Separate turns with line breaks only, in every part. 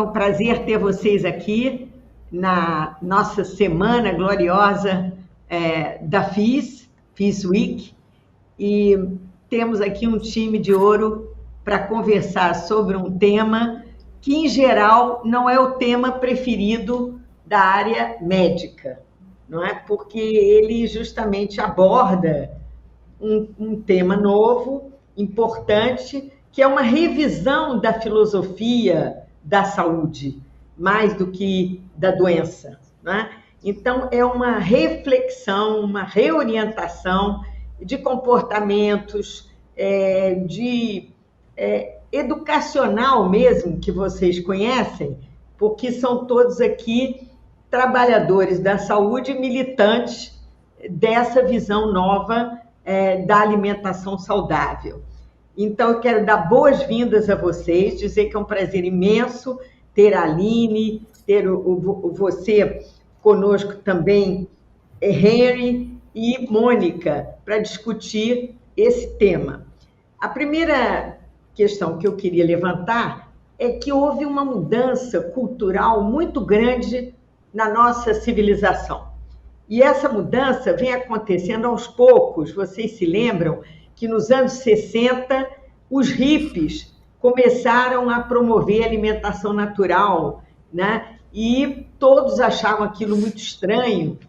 um prazer ter vocês aqui na nossa semana gloriosa da FIS Week. E temos aqui um time de ouro para conversar sobre um tema que, em geral, não é o tema preferido da área médica, não é? Porque ele justamente aborda um tema novo, importante, que é uma revisão da filosofia da saúde, mais do que da doença, né? Então, é uma reflexão, uma reorientação de comportamentos, educacional mesmo, que vocês conhecem, porque são todos aqui trabalhadores da saúde, militantes dessa visão nova da alimentação saudável. Então, eu quero dar boas-vindas a vocês, dizer que é um prazer imenso ter a Aline, ter você conosco também, Henry e Mônica, para discutir esse tema. A primeira questão que eu queria levantar é que houve uma mudança cultural muito grande na nossa civilização. E essa mudança vem acontecendo aos poucos. Vocês se lembram que nos anos 60, os hippies começaram a promover alimentação natural, né? E todos achavam aquilo muito estranho,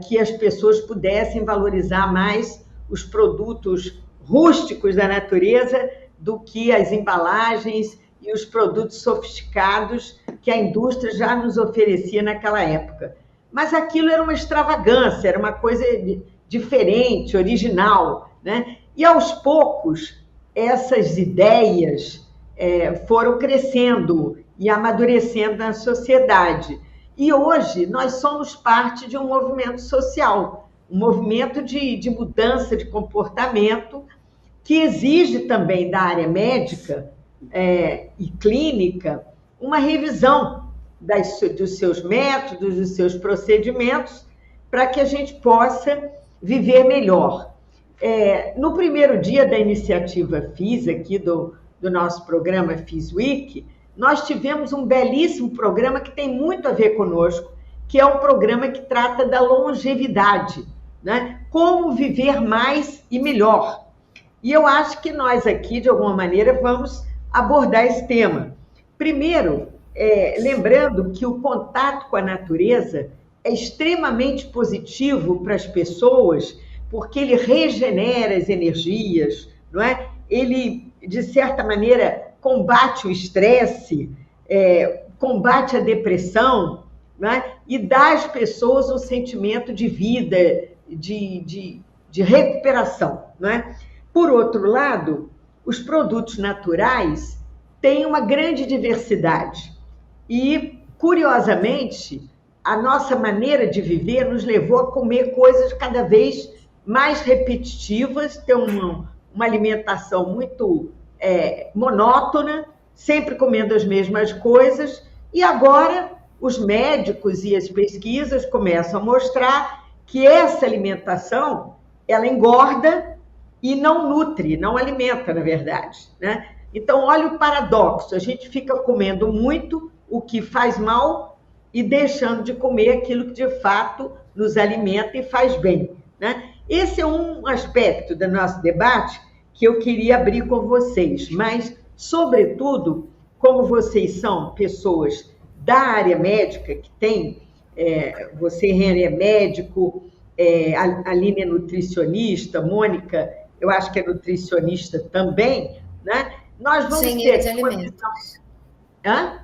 que as pessoas pudessem valorizar mais os produtos rústicos da natureza do que as embalagens e os produtos sofisticados que a indústria já nos oferecia naquela época. Mas aquilo era uma extravagância, era uma coisa diferente, original, né? E aos poucos, essas ideias foram crescendo e amadurecendo na sociedade. E hoje nós somos parte de um movimento social, um movimento de mudança de comportamento que exige também da área médica e clínica uma revisão dos seus métodos, dos seus procedimentos, para que a gente possa viver melhor. No primeiro dia da iniciativa FIS, aqui do nosso programa FIS Week, nós tivemos um belíssimo programa que tem muito a ver conosco, que é um programa que trata da longevidade, né? Como viver mais e melhor. E eu acho que nós aqui, de alguma maneira, vamos abordar esse tema. Primeiro, lembrando que o contato com a natureza é extremamente positivo para as pessoas, porque ele regenera as energias, não é? Ele, de certa maneira, combate o estresse, combate a depressão, não é? E dá às pessoas um sentimento de vida, de recuperação, não é? Por outro lado, os produtos naturais têm uma grande diversidade e, curiosamente, a nossa maneira de viver nos levou a comer coisas cada vez mais repetitivas, ter uma alimentação muito monótona, sempre comendo as mesmas coisas, e agora os médicos e as pesquisas começam a mostrar que essa alimentação, ela engorda e não nutre, não alimenta, na verdade, né? Então, olha o paradoxo, a gente fica comendo muito o que faz mal e deixando de comer aquilo que, de fato, nos alimenta e faz bem, né? Esse é um aspecto do nosso debate que eu queria abrir com vocês, mas, sobretudo, como vocês são pessoas da área médica, que tem, você, Henry, é médico, a Aline é nutricionista, Mônica, eu acho que é nutricionista também, né? Nós vamos
Engenheira de alimentos.
Hã?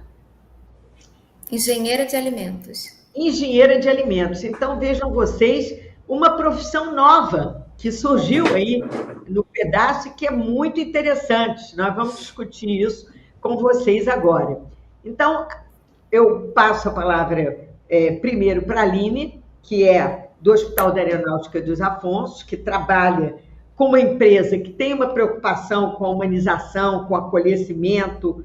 Engenheira de alimentos.
Engenheira de alimentos. Então, vejam vocês, uma profissão nova que surgiu aí no pedaço e que é muito interessante. Nós vamos discutir isso com vocês agora. Então, eu passo a palavra primeiro para a Aline, que é do Hospital da Aeronáutica dos Afonsos, que trabalha com uma empresa que tem uma preocupação com a humanização, com o acolhimento,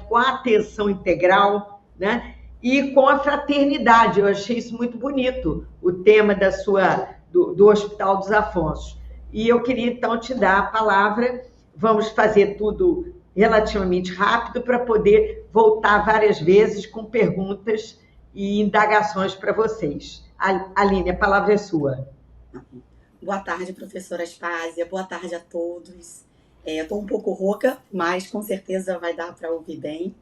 com a atenção integral, né? E com a fraternidade. Eu achei isso muito bonito, o tema do Hospital dos Afonsos. E eu queria, então, te dar a palavra. Vamos fazer tudo relativamente rápido para poder voltar várias vezes com perguntas e indagações para vocês. Aline, a palavra é sua.
Boa tarde, professora Aspásia. Boa tarde a todos. Estou um pouco rouca, mas com certeza vai dar para ouvir bem.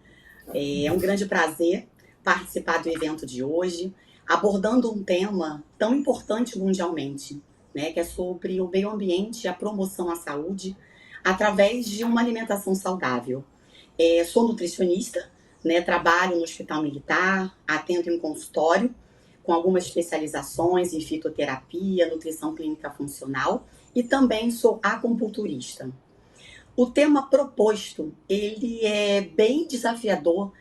É um grande prazer participar do evento de hoje, abordando um tema tão importante mundialmente, né, que é sobre o meio ambiente e a promoção à saúde através de uma alimentação saudável. Sou nutricionista, né, trabalho no Hospital Militar, atendo em consultório, com algumas especializações em fitoterapia, nutrição clínica funcional, e também sou acupunturista. O tema proposto, ele é bem desafiador,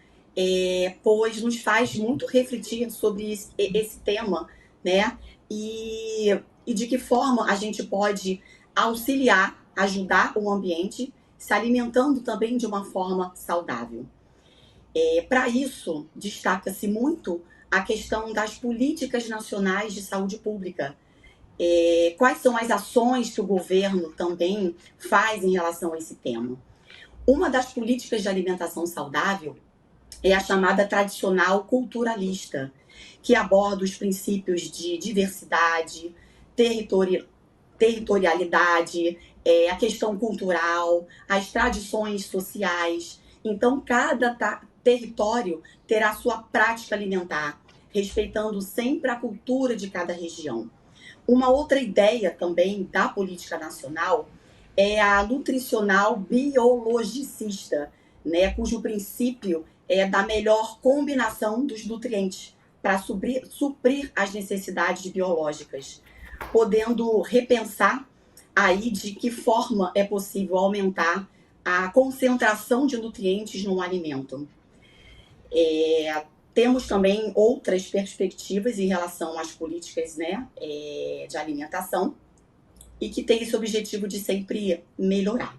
pois nos faz muito refletir sobre esse tema, né? E de que forma a gente pode auxiliar, ajudar o ambiente, se alimentando também de uma forma saudável. Para isso, destaca-se muito a questão das políticas nacionais de saúde pública. Quais são as ações que o governo também faz em relação a esse tema? Uma das políticas de alimentação saudável é a chamada tradicional culturalista, que aborda os princípios de diversidade, territorialidade, a questão cultural, as tradições sociais. Então, cada território terá sua prática alimentar, respeitando sempre a cultura de cada região. Uma outra ideia também da política nacional é a nutricional biologicista, né, cujo princípio é da melhor combinação dos nutrientes para suprir as necessidades biológicas, podendo repensar aí de que forma é possível aumentar a concentração de nutrientes num alimento. Temos também outras perspectivas em relação às políticas, né, de alimentação, e que tem esse objetivo de sempre melhorar.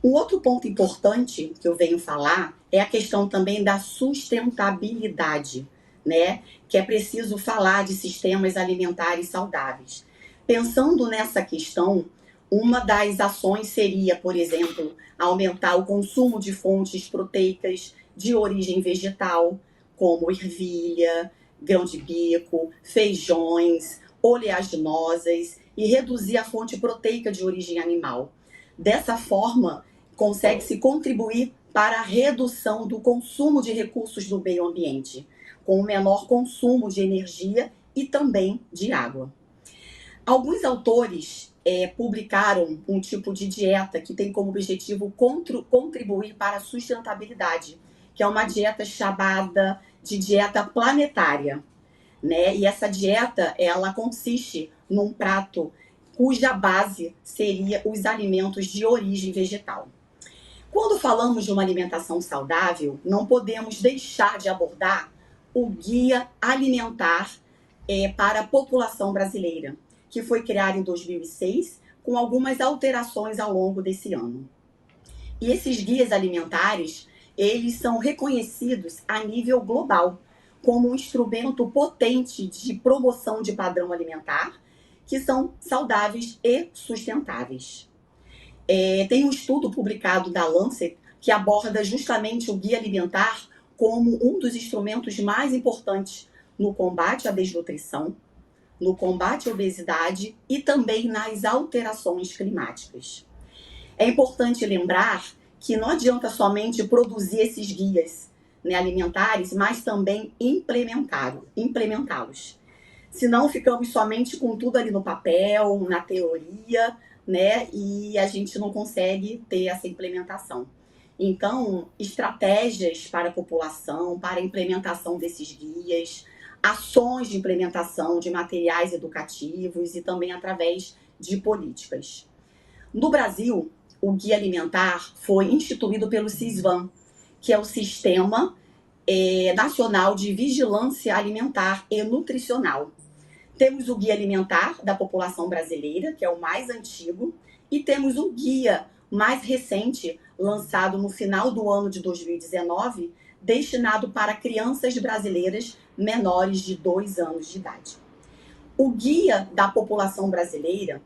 Um outro ponto importante que eu venho falar é a questão também da sustentabilidade, né, que é preciso falar de sistemas alimentares saudáveis. Pensando nessa questão, uma das ações seria, por exemplo, aumentar o consumo de fontes proteicas de origem vegetal, como ervilha, grão de bico, feijões, oleaginosas, e reduzir a fonte proteica de origem animal. Dessa forma, consegue-se contribuir para a redução do consumo de recursos do meio ambiente, com o menor consumo de energia e também de água. Alguns autores publicaram um tipo de dieta que tem como objetivo contribuir para a sustentabilidade, que é uma dieta chamada de dieta planetária, né? E essa dieta, ela consiste num prato cuja base seria os alimentos de origem vegetal. Quando falamos de uma alimentação saudável, não podemos deixar de abordar o Guia Alimentar para a População Brasileira, que foi criado em 2006, com algumas alterações ao longo desse ano. E esses guias alimentares, eles são reconhecidos a nível global como um instrumento potente de promoção de padrão alimentar, que são saudáveis e sustentáveis. Tem um estudo publicado da Lancet que aborda justamente o guia alimentar como um dos instrumentos mais importantes no combate à desnutrição, no combate à obesidade e também nas alterações climáticas. É importante lembrar que não adianta somente produzir esses guias, né, alimentares, mas também implementá-los. Senão ficamos somente com tudo ali no papel, na teoria, né, e a gente não consegue ter essa implementação. Então, estratégias para a população, para a implementação desses guias, ações de implementação de materiais educativos e também através de políticas. No Brasil, o Guia Alimentar foi instituído pelo SISVAN, que é o Sistema Nacional de Vigilância Alimentar e Nutricional. Temos o Guia Alimentar da População Brasileira, que é o mais antigo, e temos o guia mais recente, lançado no final do ano de 2019, destinado para crianças brasileiras menores de 2 anos de idade. O Guia da População Brasileira,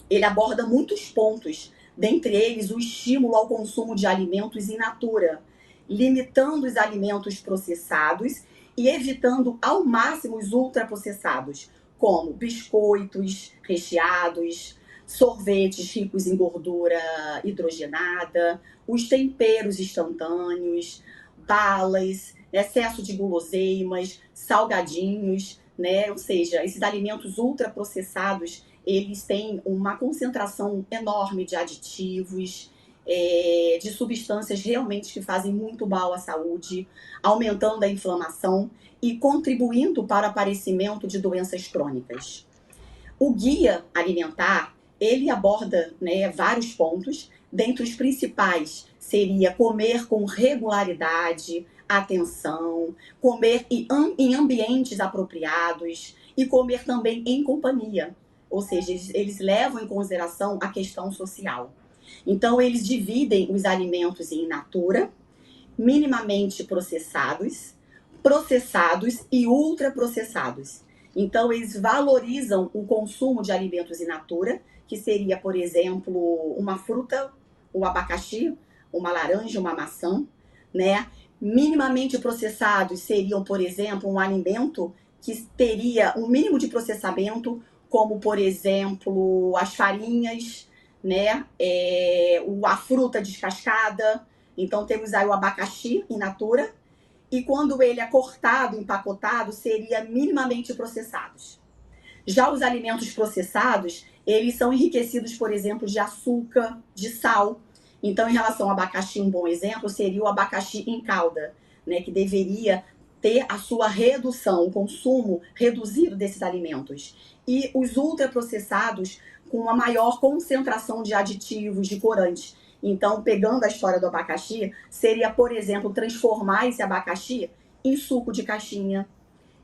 ele aborda muitos pontos dentre eles o estímulo ao consumo de alimentos in natura, limitando os alimentos processados e evitando ao máximo os ultraprocessados, como biscoitos recheados, sorvetes ricos em gordura hidrogenada, os temperos instantâneos, balas, excesso de guloseimas, salgadinhos, né? Ou seja, esses alimentos ultraprocessados, eles têm uma concentração enorme de aditivos, de substâncias realmente que fazem muito mal à saúde, aumentando a inflamação e contribuindo para o aparecimento de doenças crônicas. O guia alimentar, ele aborda, né, vários pontos. Dentre os principais seria comer com regularidade, atenção, comer em ambientes apropriados e comer também em companhia. Ou seja, eles levam em consideração a questão social. Então, eles dividem os alimentos em in natura, minimamente processados, processados e ultraprocessados. Então, eles valorizam o consumo de alimentos in natura, que seria, por exemplo, uma fruta, o abacaxi, uma laranja, uma maçã, né? Minimamente processados seriam, por exemplo, um alimento que teria um mínimo de processamento, como, por exemplo, as farinhas, né? A fruta descascada. Então, temos aí o abacaxi in natura. E quando ele é cortado, empacotado, seria minimamente processados. Já os alimentos processados, eles são enriquecidos, por exemplo, de açúcar, de sal. Então, em relação ao abacaxi, um bom exemplo seria o abacaxi em calda, né, que deveria ter a sua redução, o consumo reduzido desses alimentos. E os ultraprocessados, com uma maior concentração de aditivos, de corantes. Então, pegando a história do abacaxi, seria, por exemplo, transformar esse abacaxi em suco de caixinha,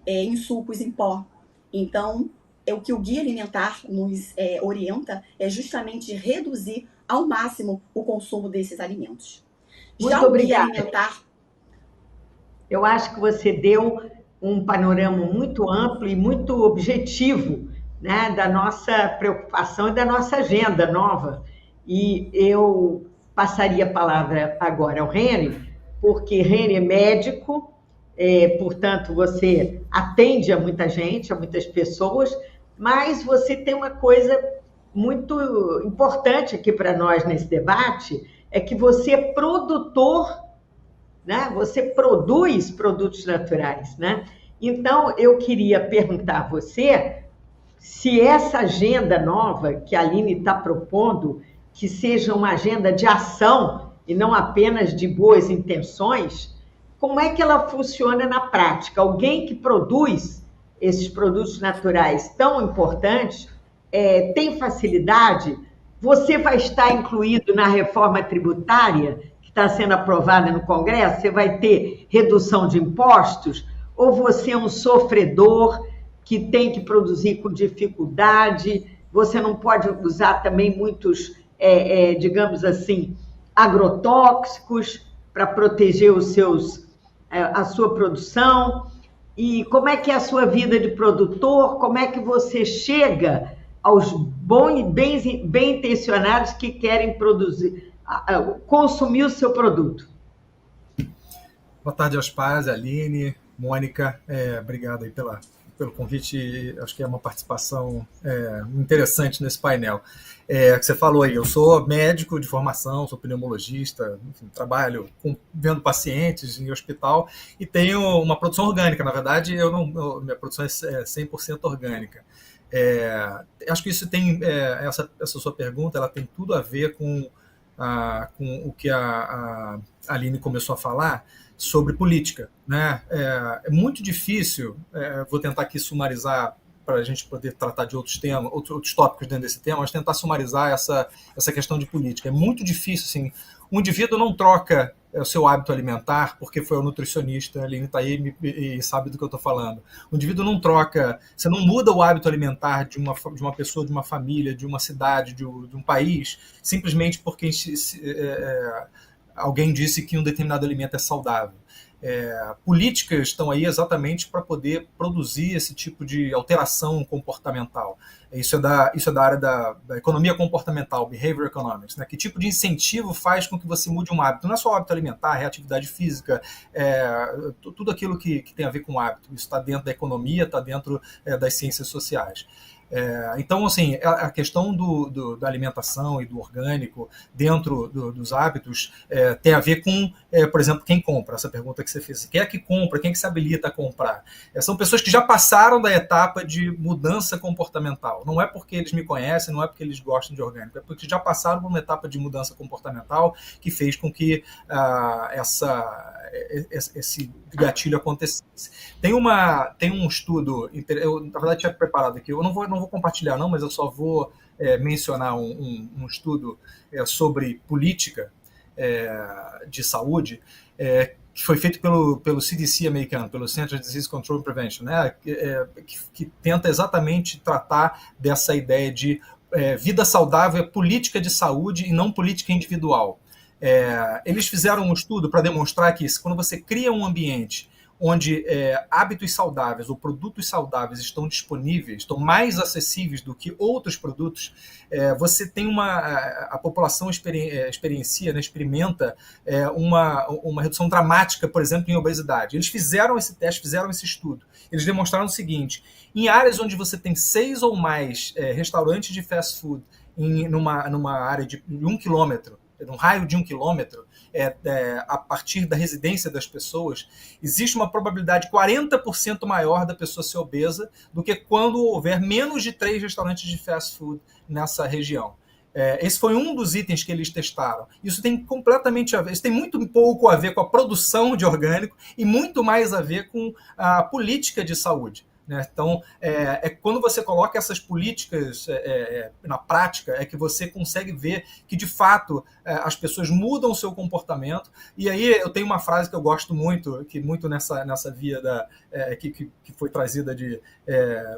em sucos em pó. Então, o que o guia alimentar nos orienta é justamente reduzir ao máximo o consumo desses alimentos.
Muito obrigada. Guia alimentar... Eu acho que você deu um panorama muito amplo e muito objetivo, né, da nossa preocupação e da nossa agenda nova. E eu passaria a palavra agora ao Henry, porque Henry é médico, portanto, você atende a muita gente, a muitas pessoas, mas você tem uma coisa muito importante aqui para nós nesse debate, é que você é produtor, né? Você produz produtos naturais, né? Então, eu queria perguntar a você se essa agenda nova que a Aline está propondo, que seja uma agenda de ação e não apenas de boas intenções, como é que ela funciona na prática? Alguém que produz esses produtos naturais tão importantes, tem facilidade? Você vai estar incluído na reforma tributária que está sendo aprovada no Congresso? Você vai ter redução de impostos? Ou você é um sofredor que tem que produzir com dificuldade? Você não pode usar também muitos, digamos assim, agrotóxicos para proteger a sua produção? E como é que é a sua vida de produtor? Como é que você chega aos bem intencionados que querem consumir o seu produto?
Boa tarde aos pares, Aline, Mônica, obrigado aí pelo convite. Acho que é uma participação interessante nesse painel. Que você falou aí, eu sou médico de formação, sou pneumologista, enfim, trabalho vendo pacientes em hospital e tenho uma produção orgânica. Na verdade, minha produção é 100% orgânica. Acho que isso tem, essa sua pergunta, ela tem tudo a ver com o que a Aline começou a falar sobre política, né? É muito difícil, vou tentar aqui sumarizar para a gente poder tratar de outros temas, outros tópicos dentro desse tema, mas tentar sumarizar essa questão de política. É muito difícil, assim, um indivíduo não troca o seu hábito alimentar porque foi ao nutricionista, a Aline está aí e sabe do que eu estou falando. O indivíduo não troca, você não muda o hábito alimentar de uma pessoa, de uma família, de uma cidade, de um país, simplesmente porque alguém disse que um determinado alimento é saudável. políticas estão aí exatamente para poder produzir esse tipo de alteração comportamental. Isso é da área da economia comportamental, behavior economics, né? Que tipo de incentivo faz com que você mude um hábito? Não é só o hábito alimentar, reatividade física, tudo aquilo que tem a ver com hábito. Isso está dentro da economia, está dentro das ciências sociais. Então, assim, a questão da alimentação e do orgânico dentro dos hábitos tem a ver com, por exemplo, quem compra. Essa pergunta que você fez. Quem é que compra? Quem é que se habilita a comprar? São pessoas que já passaram da etapa de mudança comportamental. Não é porque eles me conhecem, não é porque eles gostam de orgânico, é porque já passaram por uma etapa de mudança comportamental que fez com que esse gatilho acontecesse. Tem um estudo, eu na verdade tinha preparado aqui, eu não vou compartilhar não, mas eu só vou mencionar um estudo sobre política de saúde, que foi feito pelo CDC americano, pelo Centers for Disease Control and Prevention, né, que tenta exatamente tratar dessa ideia de vida saudável é política de saúde e não política individual. Eles fizeram um estudo para demonstrar que quando você cria um ambiente onde hábitos saudáveis ou produtos saudáveis estão disponíveis, estão mais acessíveis do que outros produtos, você tem a população experimenta uma redução dramática, por exemplo, em obesidade. Eles fizeram esse teste, fizeram esse estudo. Eles demonstraram o seguinte: em áreas onde você tem 6 ou mais restaurantes de fast food numa área de 1 quilômetro, num raio de 1 quilômetro, a partir da residência das pessoas, existe uma probabilidade 40% maior da pessoa ser obesa do que quando houver menos de 3 restaurantes de fast food nessa região. Esse foi um dos itens que eles testaram. Isso tem completamente a ver, isso tem muito pouco a ver com a produção de orgânico e muito mais a ver com a política de saúde. Então, quando você coloca essas políticas na prática, é que você consegue ver que, de fato, as pessoas mudam o seu comportamento. E aí eu tenho uma frase que eu gosto muito, que muito nessa via que foi trazida de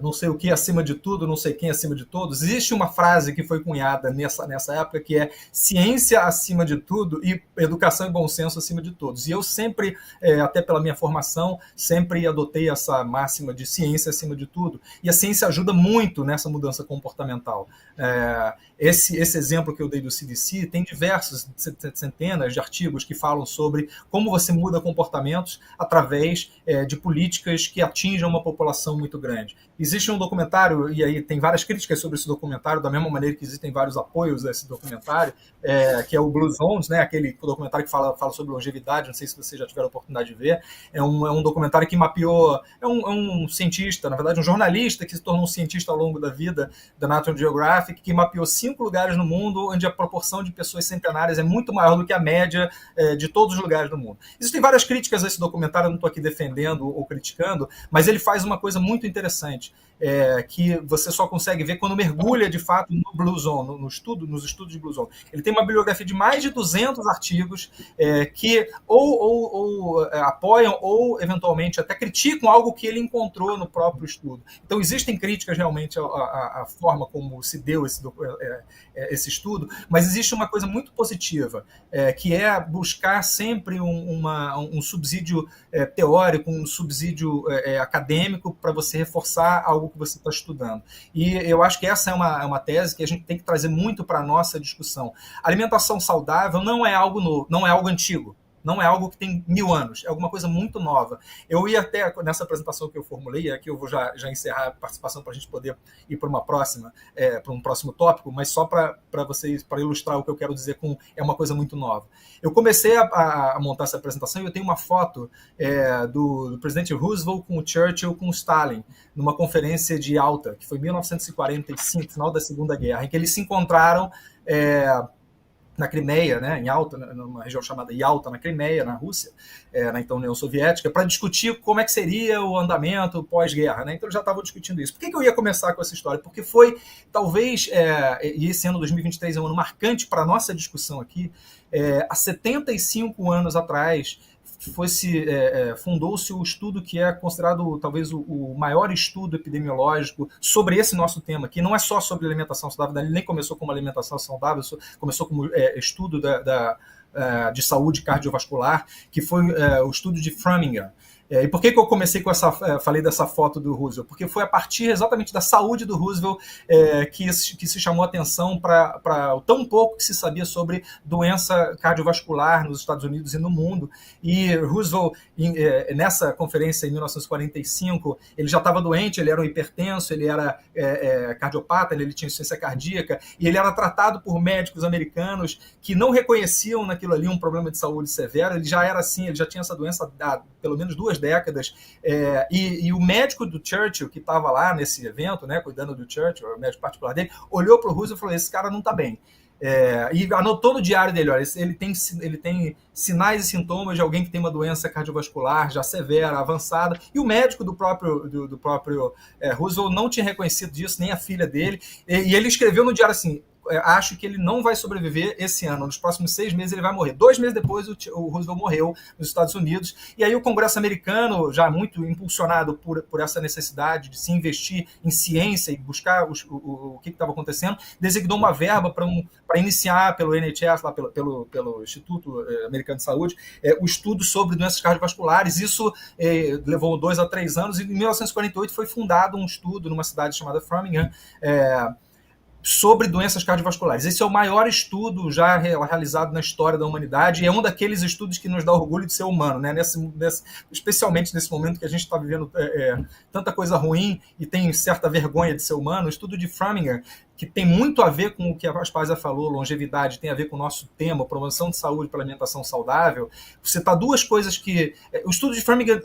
não sei o que acima de tudo, não sei quem acima de todos. Existe uma frase que foi cunhada nessa época, que é ciência acima de tudo e educação e bom senso acima de todos. E eu sempre, até pela minha formação, sempre adotei essa máxima de ciência acima de tudo, e a ciência ajuda muito nessa mudança comportamental. Esse exemplo que eu dei do CDC tem diversos, centenas de artigos que falam sobre como você muda comportamentos através de políticas que atinjam uma população muito grande. Existe um documentário, e aí tem várias críticas sobre esse documentário, da mesma maneira que existem vários apoios a esse documentário, que é o Blue Zones, né, aquele documentário que fala sobre longevidade, não sei se vocês já tiveram a oportunidade de ver. É um documentário que mapeou, é um cientista, na verdade um jornalista que se tornou um cientista ao longo da vida, da National Geographic, que mapeou 5 lugares no mundo onde a proporção de pessoas centenárias é muito maior do que a média de todos os lugares do mundo. Existem várias críticas a esse documentário, eu não estou aqui defendendo ou criticando, mas ele faz uma coisa muito interessante, que você só consegue ver quando mergulha de fato no Blue Zone, nos estudos de Blue Zone. Ele tem uma bibliografia de mais de 200 artigos que ou apoiam ou eventualmente até criticam algo que ele encontrou no próprio estudo. Então existem críticas realmente à forma como se deu esse estudo, mas existe uma coisa muito positiva, que é buscar sempre um subsídio teórico, um subsídio acadêmico para você reforçar algo que você está estudando. E eu acho que essa é uma tese que a gente tem que trazer muito para a nossa discussão. A alimentação saudável não é algo novo, não é algo antigo. Não é algo que tem 1000 anos, é alguma coisa muito nova. Eu ia até, nessa apresentação que eu formulei, aqui eu vou já encerrar a participação para a gente poder ir para para um próximo tópico, mas só para vocês, para ilustrar o que eu quero dizer com é uma coisa muito nova. Eu comecei a montar essa apresentação e eu tenho uma foto do presidente Roosevelt com o Churchill com o Stalin, numa conferência de Yalta, que foi em 1945, final da Segunda Guerra, em que eles se encontraram na Crimeia, né, em Yalta, numa região chamada Yalta, na Crimeia, na Rússia, na então União Soviética, para discutir como é que seria o andamento pós-guerra. Né? Então, eles já estavam discutindo isso. Por que eu ia começar com essa história? Porque foi, talvez, e esse ano 2023 é um ano marcante para a nossa discussão aqui, há 75 anos atrás, fundou-se o estudo que é considerado talvez o maior estudo epidemiológico sobre esse nosso tema, que não é só sobre alimentação saudável, ele nem começou como alimentação saudável, começou como estudo de saúde cardiovascular, que foi o estudo de Framingham. E por que eu comecei com falei dessa foto do Roosevelt? Porque foi a partir exatamente da saúde do Roosevelt que se chamou a atenção para o tão pouco que se sabia sobre doença cardiovascular nos Estados Unidos e no mundo. E Roosevelt, nessa conferência em 1945, ele já estava doente, ele era um hipertenso, ele era cardiopata, ele tinha insuficiência cardíaca, e ele era tratado por médicos americanos que não reconheciam naquilo ali um problema de saúde severo. Ele já era assim, ele já tinha essa doença há pelo menos 2 décadas, e o médico do Churchill, que estava lá nesse evento, né, cuidando do Churchill, o médico particular dele, olhou para o Roosevelt e falou: esse cara não está bem. E anotou no diário dele: olha, ele tem sinais e sintomas de alguém que tem uma doença cardiovascular já severa, avançada, e o médico do próprio Roosevelt não tinha reconhecido disso, nem a filha dele, e ele escreveu no diário assim: acho que ele não vai sobreviver esse ano, nos próximos 6 meses ele vai morrer. 2 meses depois o Roosevelt morreu nos Estados Unidos, e aí o Congresso americano, já muito impulsionado por essa necessidade de se investir em ciência e buscar o que estava acontecendo, designou uma verba para iniciar pelo NHS, lá pelo Instituto Americano de Saúde, o estudo sobre doenças cardiovasculares. Isso levou 2 a 3 anos, e em 1948 foi fundado um estudo numa cidade chamada Framingham, sobre doenças cardiovasculares. Esse é o maior estudo já realizado na história da humanidade, e é um daqueles estudos que nos dá orgulho de ser humano, né? Especialmente nesse momento que a gente está vivendo tanta coisa ruim e tem certa vergonha de ser humano. O estudo de Framingham, que tem muito a ver com o que a Aspásia falou, longevidade, tem a ver com o nosso tema, promoção de saúde para alimentação saudável. Você tá 2 coisas que... O estudo de Framingham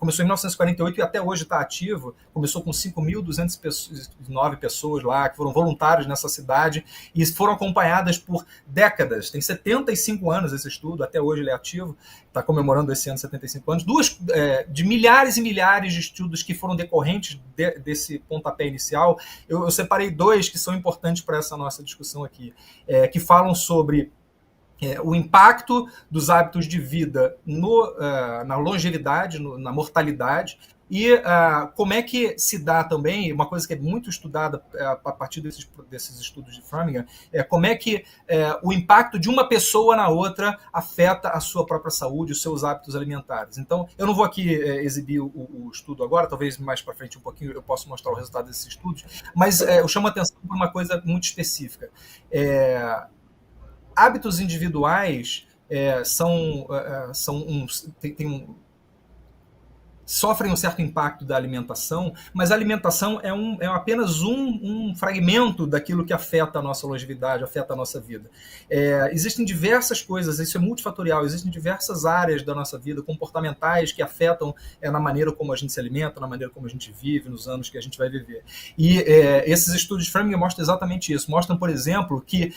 começou em 1948 e até hoje está ativo. Começou com 5.209 pessoas lá, que foram voluntários nessa cidade, e foram acompanhadas por décadas. Tem 75 anos esse estudo, até hoje ele é ativo, está comemorando esse ano 75 anos. De milhares e milhares de estudos que foram decorrentes desse pontapé inicial. Eu separei 2 que são importantes para essa nossa discussão aqui, que falam sobre o impacto dos hábitos de vida na longevidade, na mortalidade, e como é que se dá também, uma coisa que é muito estudada a partir desses estudos de Framingham, como é que o impacto de uma pessoa na outra afeta a sua própria saúde, os seus hábitos alimentares. Então, eu não vou aqui exibir o estudo agora, talvez mais para frente um pouquinho eu possa mostrar o resultado desses estudos, mas eu chamo a atenção por uma coisa muito específica. Hábitos individuais sofrem um certo impacto da alimentação, mas a alimentação é apenas um fragmento daquilo que afeta a nossa longevidade, afeta a nossa vida. Existem diversas coisas, isso é multifatorial, existem diversas áreas da nossa vida, comportamentais, que afetam na maneira como a gente se alimenta, na maneira como a gente vive, nos anos que a gente vai viver. E esses estudos de Framingham mostram exatamente isso. Mostram, por exemplo, que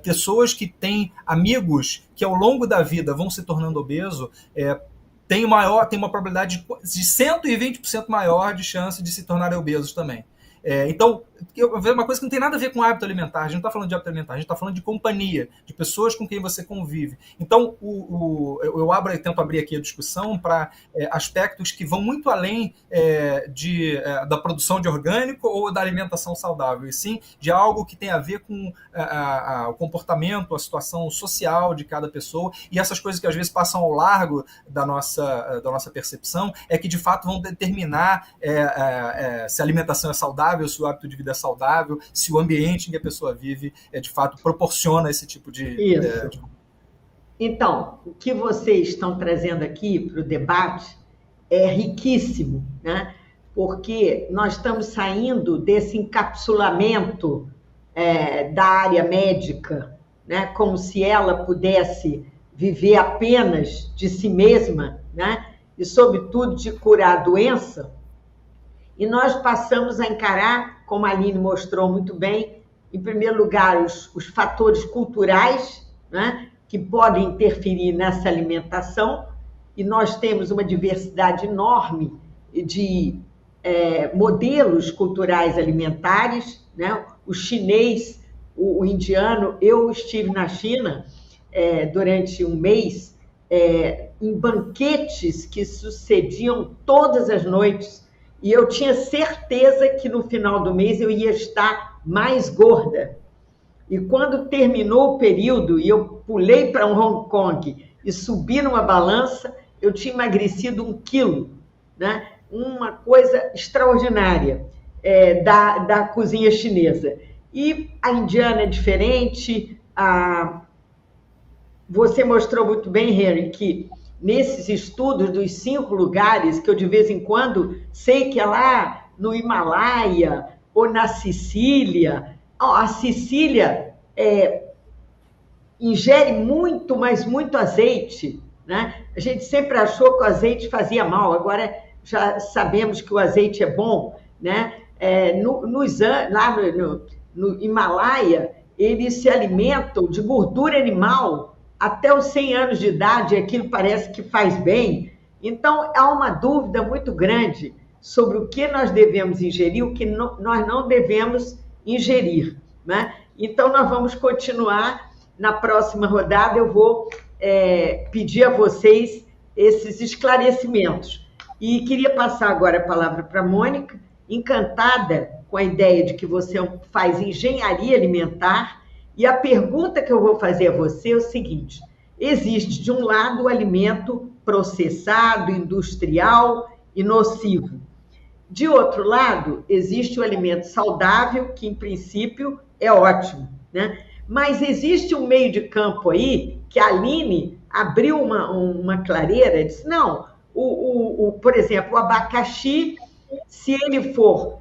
pessoas que têm amigos que ao longo da vida vão se tornando obesos, tem uma probabilidade de 120% maior de chance de se tornarem obesos também. Então, uma coisa que não tem nada a ver com hábito alimentar. A gente não está falando de hábito alimentar, a gente está falando de companhia, de pessoas com quem você convive. Então, eu tento abrir aqui a discussão para aspectos que vão muito além da produção de orgânico ou da alimentação saudável, e sim de algo que tem a ver com o comportamento, a situação social de cada pessoa, e essas coisas que às vezes passam ao largo da nossa percepção que de fato vão determinar se a alimentação é saudável, se o hábito de vida é saudável, se o ambiente em que a pessoa vive de fato proporciona esse tipo de...
Então, o que vocês estão trazendo aqui para o debate é riquíssimo, né? Porque nós estamos saindo desse encapsulamento da área médica, né? Como se ela pudesse viver apenas de si mesma, né? E, sobretudo, de curar a doença. E nós passamos a encarar, como a Aline mostrou muito bem, em primeiro lugar, os fatores culturais, né, que podem interferir nessa alimentação, e nós temos uma diversidade enorme de modelos culturais alimentares, né? O chinês, o indiano. Eu estive na China durante um mês, em banquetes que sucediam todas as noites, e eu tinha certeza que no final do mês eu ia estar mais gorda, E quando terminou o período e eu pulei para um Hong Kong e subi numa balança, eu tinha emagrecido 1 quilo, né? Uma coisa extraordinária da cozinha chinesa. E a indiana é diferente. Você mostrou muito bem, Henry, que nesses estudos dos 5 lugares, que eu de vez em quando sei que é lá no Himalaia ou na Sicília, a Sicília ingere muito, mas muito azeite, né? A gente sempre achou que o azeite fazia mal, agora já sabemos que o azeite é bom, né? Lá no Himalaia, eles se alimentam de gordura animal até os 100 anos de idade, e aquilo parece que faz bem. Então, há uma dúvida muito grande sobre o que nós devemos ingerir e o que nós não devemos ingerir, né? Então, nós vamos continuar. Na próxima rodada, eu vou pedir a vocês esses esclarecimentos. E queria passar agora a palavra para a Mônica, encantada com a ideia de que você faz engenharia alimentar. E a pergunta que eu vou fazer a você é o seguinte: existe, de um lado, o alimento processado, industrial e nocivo. De outro lado, existe o alimento saudável, que, em princípio, é ótimo, né? Mas existe um meio de campo aí que a Aline abriu uma clareira e disse, não, por exemplo, o abacaxi, se ele for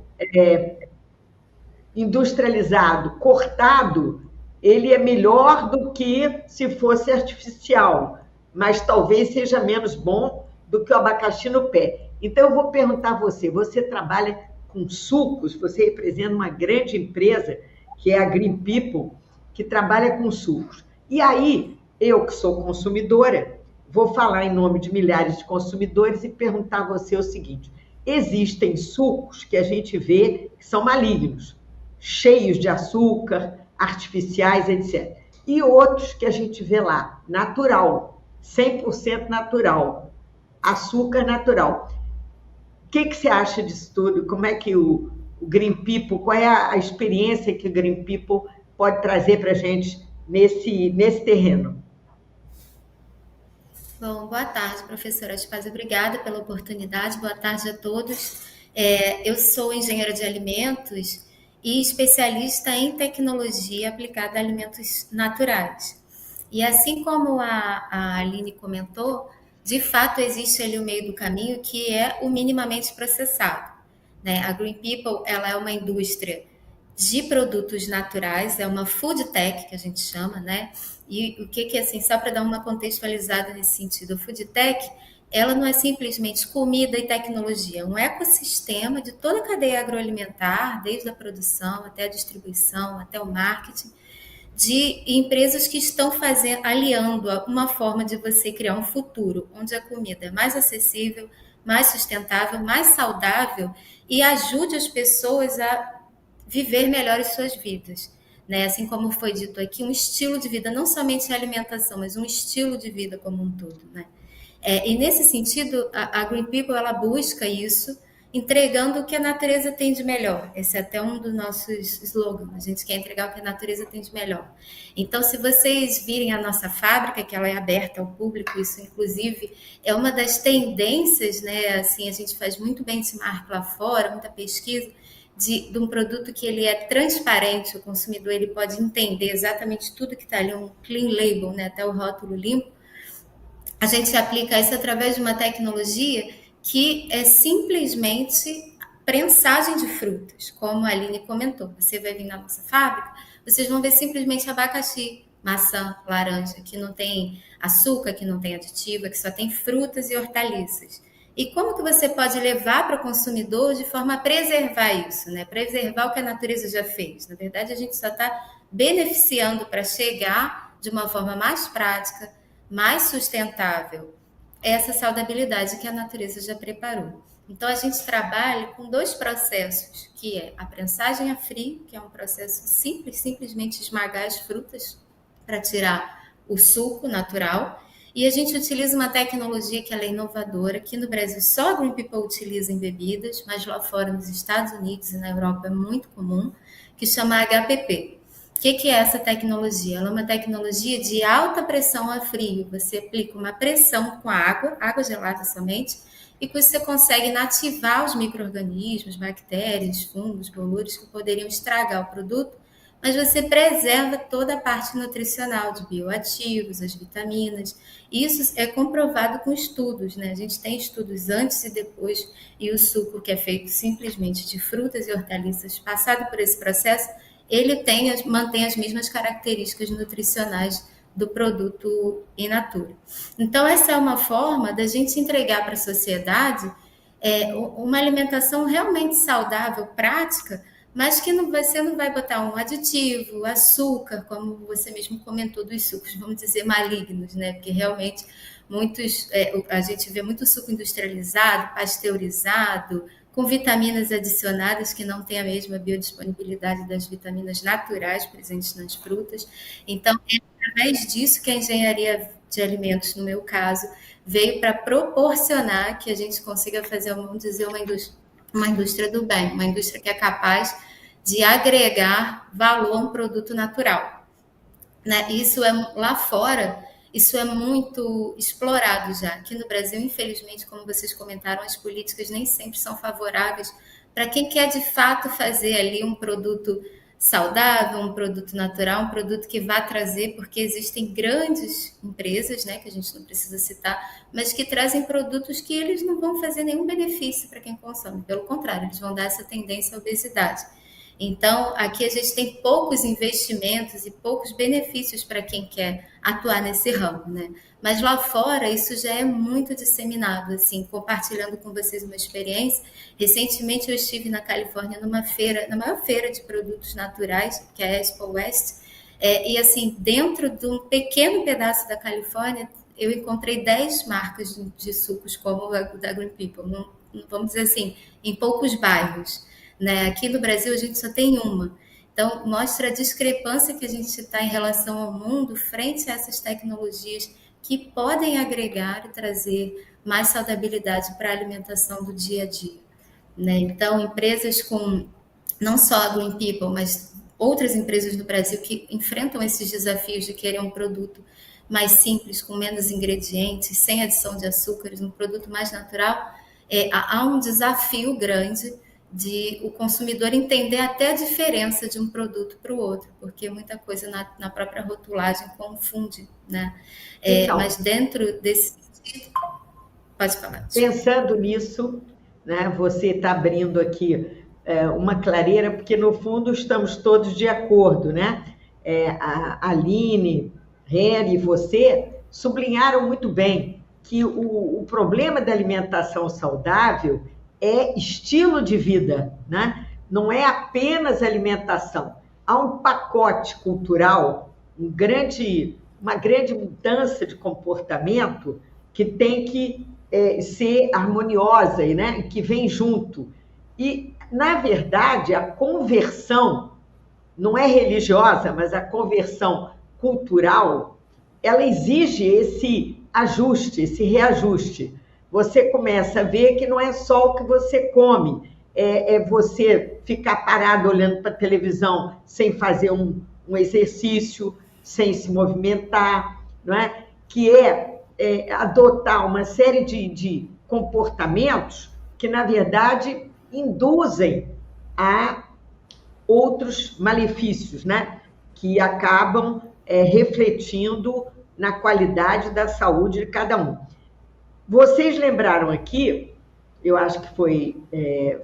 industrializado, cortado, ele é melhor do que se fosse artificial, mas talvez seja menos bom do que o abacaxi no pé. Então, eu vou perguntar a você, você trabalha com sucos, você representa uma grande empresa, que é a Green People, que trabalha com sucos. E aí, eu que sou consumidora, vou falar em nome de milhares de consumidores e perguntar a você o seguinte: existem sucos que a gente vê que são malignos, cheios de açúcar, artificiais, etc. E outros que a gente vê lá, natural, 100% natural, açúcar natural. O que você acha disso tudo? Como é que o Green People, qual é a experiência que o Green People pode trazer para a gente nesse terreno?
Bom, boa tarde, professora Aspaz. Obrigada pela oportunidade. Boa tarde a todos. Eu sou engenheira de alimentos e especialista em tecnologia aplicada a alimentos naturais. E assim como a Aline comentou, de fato existe ali o meio do caminho que é o minimamente processado, né? A Green People, ela é uma indústria de produtos naturais, é uma food tech que a gente chama, né? E o que é assim, só para dar uma contextualizada nesse sentido, a food tech, ela não é simplesmente comida e tecnologia, é um ecossistema de toda a cadeia agroalimentar, desde a produção até a distribuição, até o marketing, de empresas que estão aliando uma forma de você criar um futuro onde a comida é mais acessível, mais sustentável, mais saudável e ajude as pessoas a viver melhor as suas vidas, né? Assim como foi dito aqui, um estilo de vida, não somente a alimentação, mas um estilo de vida como um todo, né? E nesse sentido, a Green People, ela busca isso, entregando o que a natureza tem de melhor. Esse é até um dos nossos slogans, a gente quer entregar o que a natureza tem de melhor. Então, se vocês virem a nossa fábrica, que ela é aberta ao público, isso inclusive é uma das tendências, né? Assim, a gente faz muito benchmark lá fora, muita pesquisa, de um produto que ele é transparente, o consumidor ele pode entender exatamente tudo que está ali, um clean label, né? Até o rótulo limpo. A gente aplica isso através de uma tecnologia que é simplesmente prensagem de frutas, como a Aline comentou. Você vai vir na nossa fábrica, vocês vão ver simplesmente abacaxi, maçã, laranja, que não tem açúcar, que não tem aditivo, que só tem frutas e hortaliças. E como que você pode levar para o consumidor de forma a preservar isso, né? Preservar o que a natureza já fez. Na verdade, a gente só está beneficiando para chegar de uma forma mais prática, mais sustentável, essa saudabilidade que a natureza já preparou. Então, a gente trabalha com 2 processos, que é a prensagem a frio, que é um processo simples, simplesmente esmagar as frutas para tirar o suco natural, e a gente utiliza uma tecnologia que ela é inovadora, que no Brasil só a Green People utiliza em bebidas, mas lá fora nos Estados Unidos e na Europa é muito comum, que chama HPP. O que é essa tecnologia? Ela é uma tecnologia de alta pressão a frio. Você aplica uma pressão com água gelada somente, e que você consegue inativar os micro-organismos, bactérias, fungos, bolores que poderiam estragar o produto, mas você preserva toda a parte nutricional de bioativos, as vitaminas. Isso é comprovado com estudos, né? A gente tem estudos antes e depois, e o suco, que é feito simplesmente de frutas e hortaliças, passado por esse processo, ele mantém as mesmas características nutricionais do produto in natura. Então, essa é uma forma da gente entregar para a sociedade uma alimentação realmente saudável, prática, mas que você não vai botar um aditivo, açúcar, como você mesmo comentou dos sucos, vamos dizer, malignos, né? Porque realmente a gente vê muito suco industrializado, pasteurizado, com vitaminas adicionadas que não têm a mesma biodisponibilidade das vitaminas naturais presentes nas frutas. Então, é através disso que a engenharia de alimentos, no meu caso, veio para proporcionar que a gente consiga fazer, vamos dizer, uma indústria do bem, uma indústria que é capaz de agregar valor a um produto natural. Né? Lá fora, isso é muito explorado já. Aqui no Brasil, infelizmente, como vocês comentaram, as políticas nem sempre são favoráveis para quem quer de fato fazer ali um produto saudável, um produto natural, um produto que vá trazer, porque existem grandes empresas, né, que a gente não precisa citar, mas que trazem produtos que eles não vão fazer nenhum benefício para quem consome. Pelo contrário, eles vão dar essa tendência à obesidade. Então, aqui a gente tem poucos investimentos e poucos benefícios para quem quer atuar nesse ramo, né? Mas lá fora isso já é muito disseminado, assim, compartilhando com vocês uma experiência. Recentemente eu estive na Califórnia numa feira, na maior feira de produtos naturais, que é a Expo West, e assim, dentro de um pequeno pedaço da Califórnia, eu encontrei 10 marcas de sucos como a da Green People, vamos dizer assim, em poucos bairros. Né? Aqui no Brasil a gente só tem uma. Então, mostra a discrepância que a gente está em relação ao mundo frente a essas tecnologias que podem agregar e trazer mais saudabilidade para a alimentação do dia a dia. Né? Então, empresas com, não só a Green People, mas outras empresas do Brasil que enfrentam esses desafios de querer um produto mais simples, com menos ingredientes, sem adição de açúcares, um produto mais natural, há um desafio grande de o consumidor entender até a diferença de um produto para o outro, porque muita coisa na própria rotulagem confunde, né? Então, mas dentro desse sentido, pode falar.
Pensando nisso, né, você está abrindo aqui uma clareira, porque no fundo estamos todos de acordo, né? A Aline, Reni e você sublinharam muito bem que o problema da alimentação saudável é estilo de vida, né? Não é apenas alimentação. Há um pacote cultural, uma grande mudança de comportamento que tem que ser harmoniosa, né? Que vem junto. E, na verdade, a conversão não é religiosa, mas a conversão cultural, ela exige esse ajuste, esse reajuste. Você começa a ver que não é só o que você come, é você ficar parado olhando para a televisão sem fazer um exercício, sem se movimentar, não é? Que adotar uma série de comportamentos que, na verdade, induzem a outros malefícios, né? Que acabam refletindo na qualidade da saúde de cada um. Vocês lembraram aqui, eu acho que foi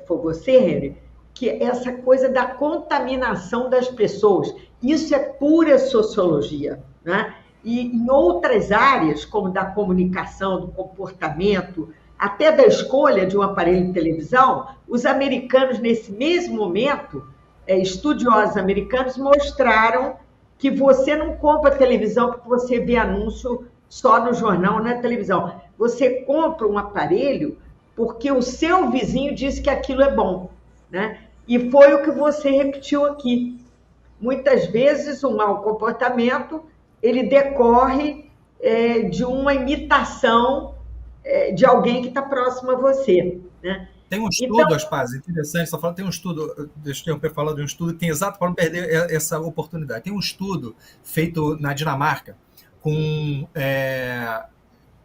você, Reni, que essa coisa da contaminação das pessoas, isso é pura sociologia, né? E em outras áreas, como da comunicação, do comportamento, até da escolha de um aparelho de televisão, os americanos, nesse mesmo momento, estudiosos americanos mostraram que você não compra televisão porque você vê anúncio só no jornal ou na televisão. Você compra um aparelho porque o seu vizinho disse que aquilo é bom, né? E foi o que você repetiu aqui. Muitas vezes o mau comportamento ele decorre de uma imitação de alguém que está próximo a você, né?
Tem um
Então,
estudo, Aspaz, interessante, você falando, tem um estudo, deixa eu falar de um estudo que tem exato para não perder essa oportunidade. Tem um estudo feito na Dinamarca com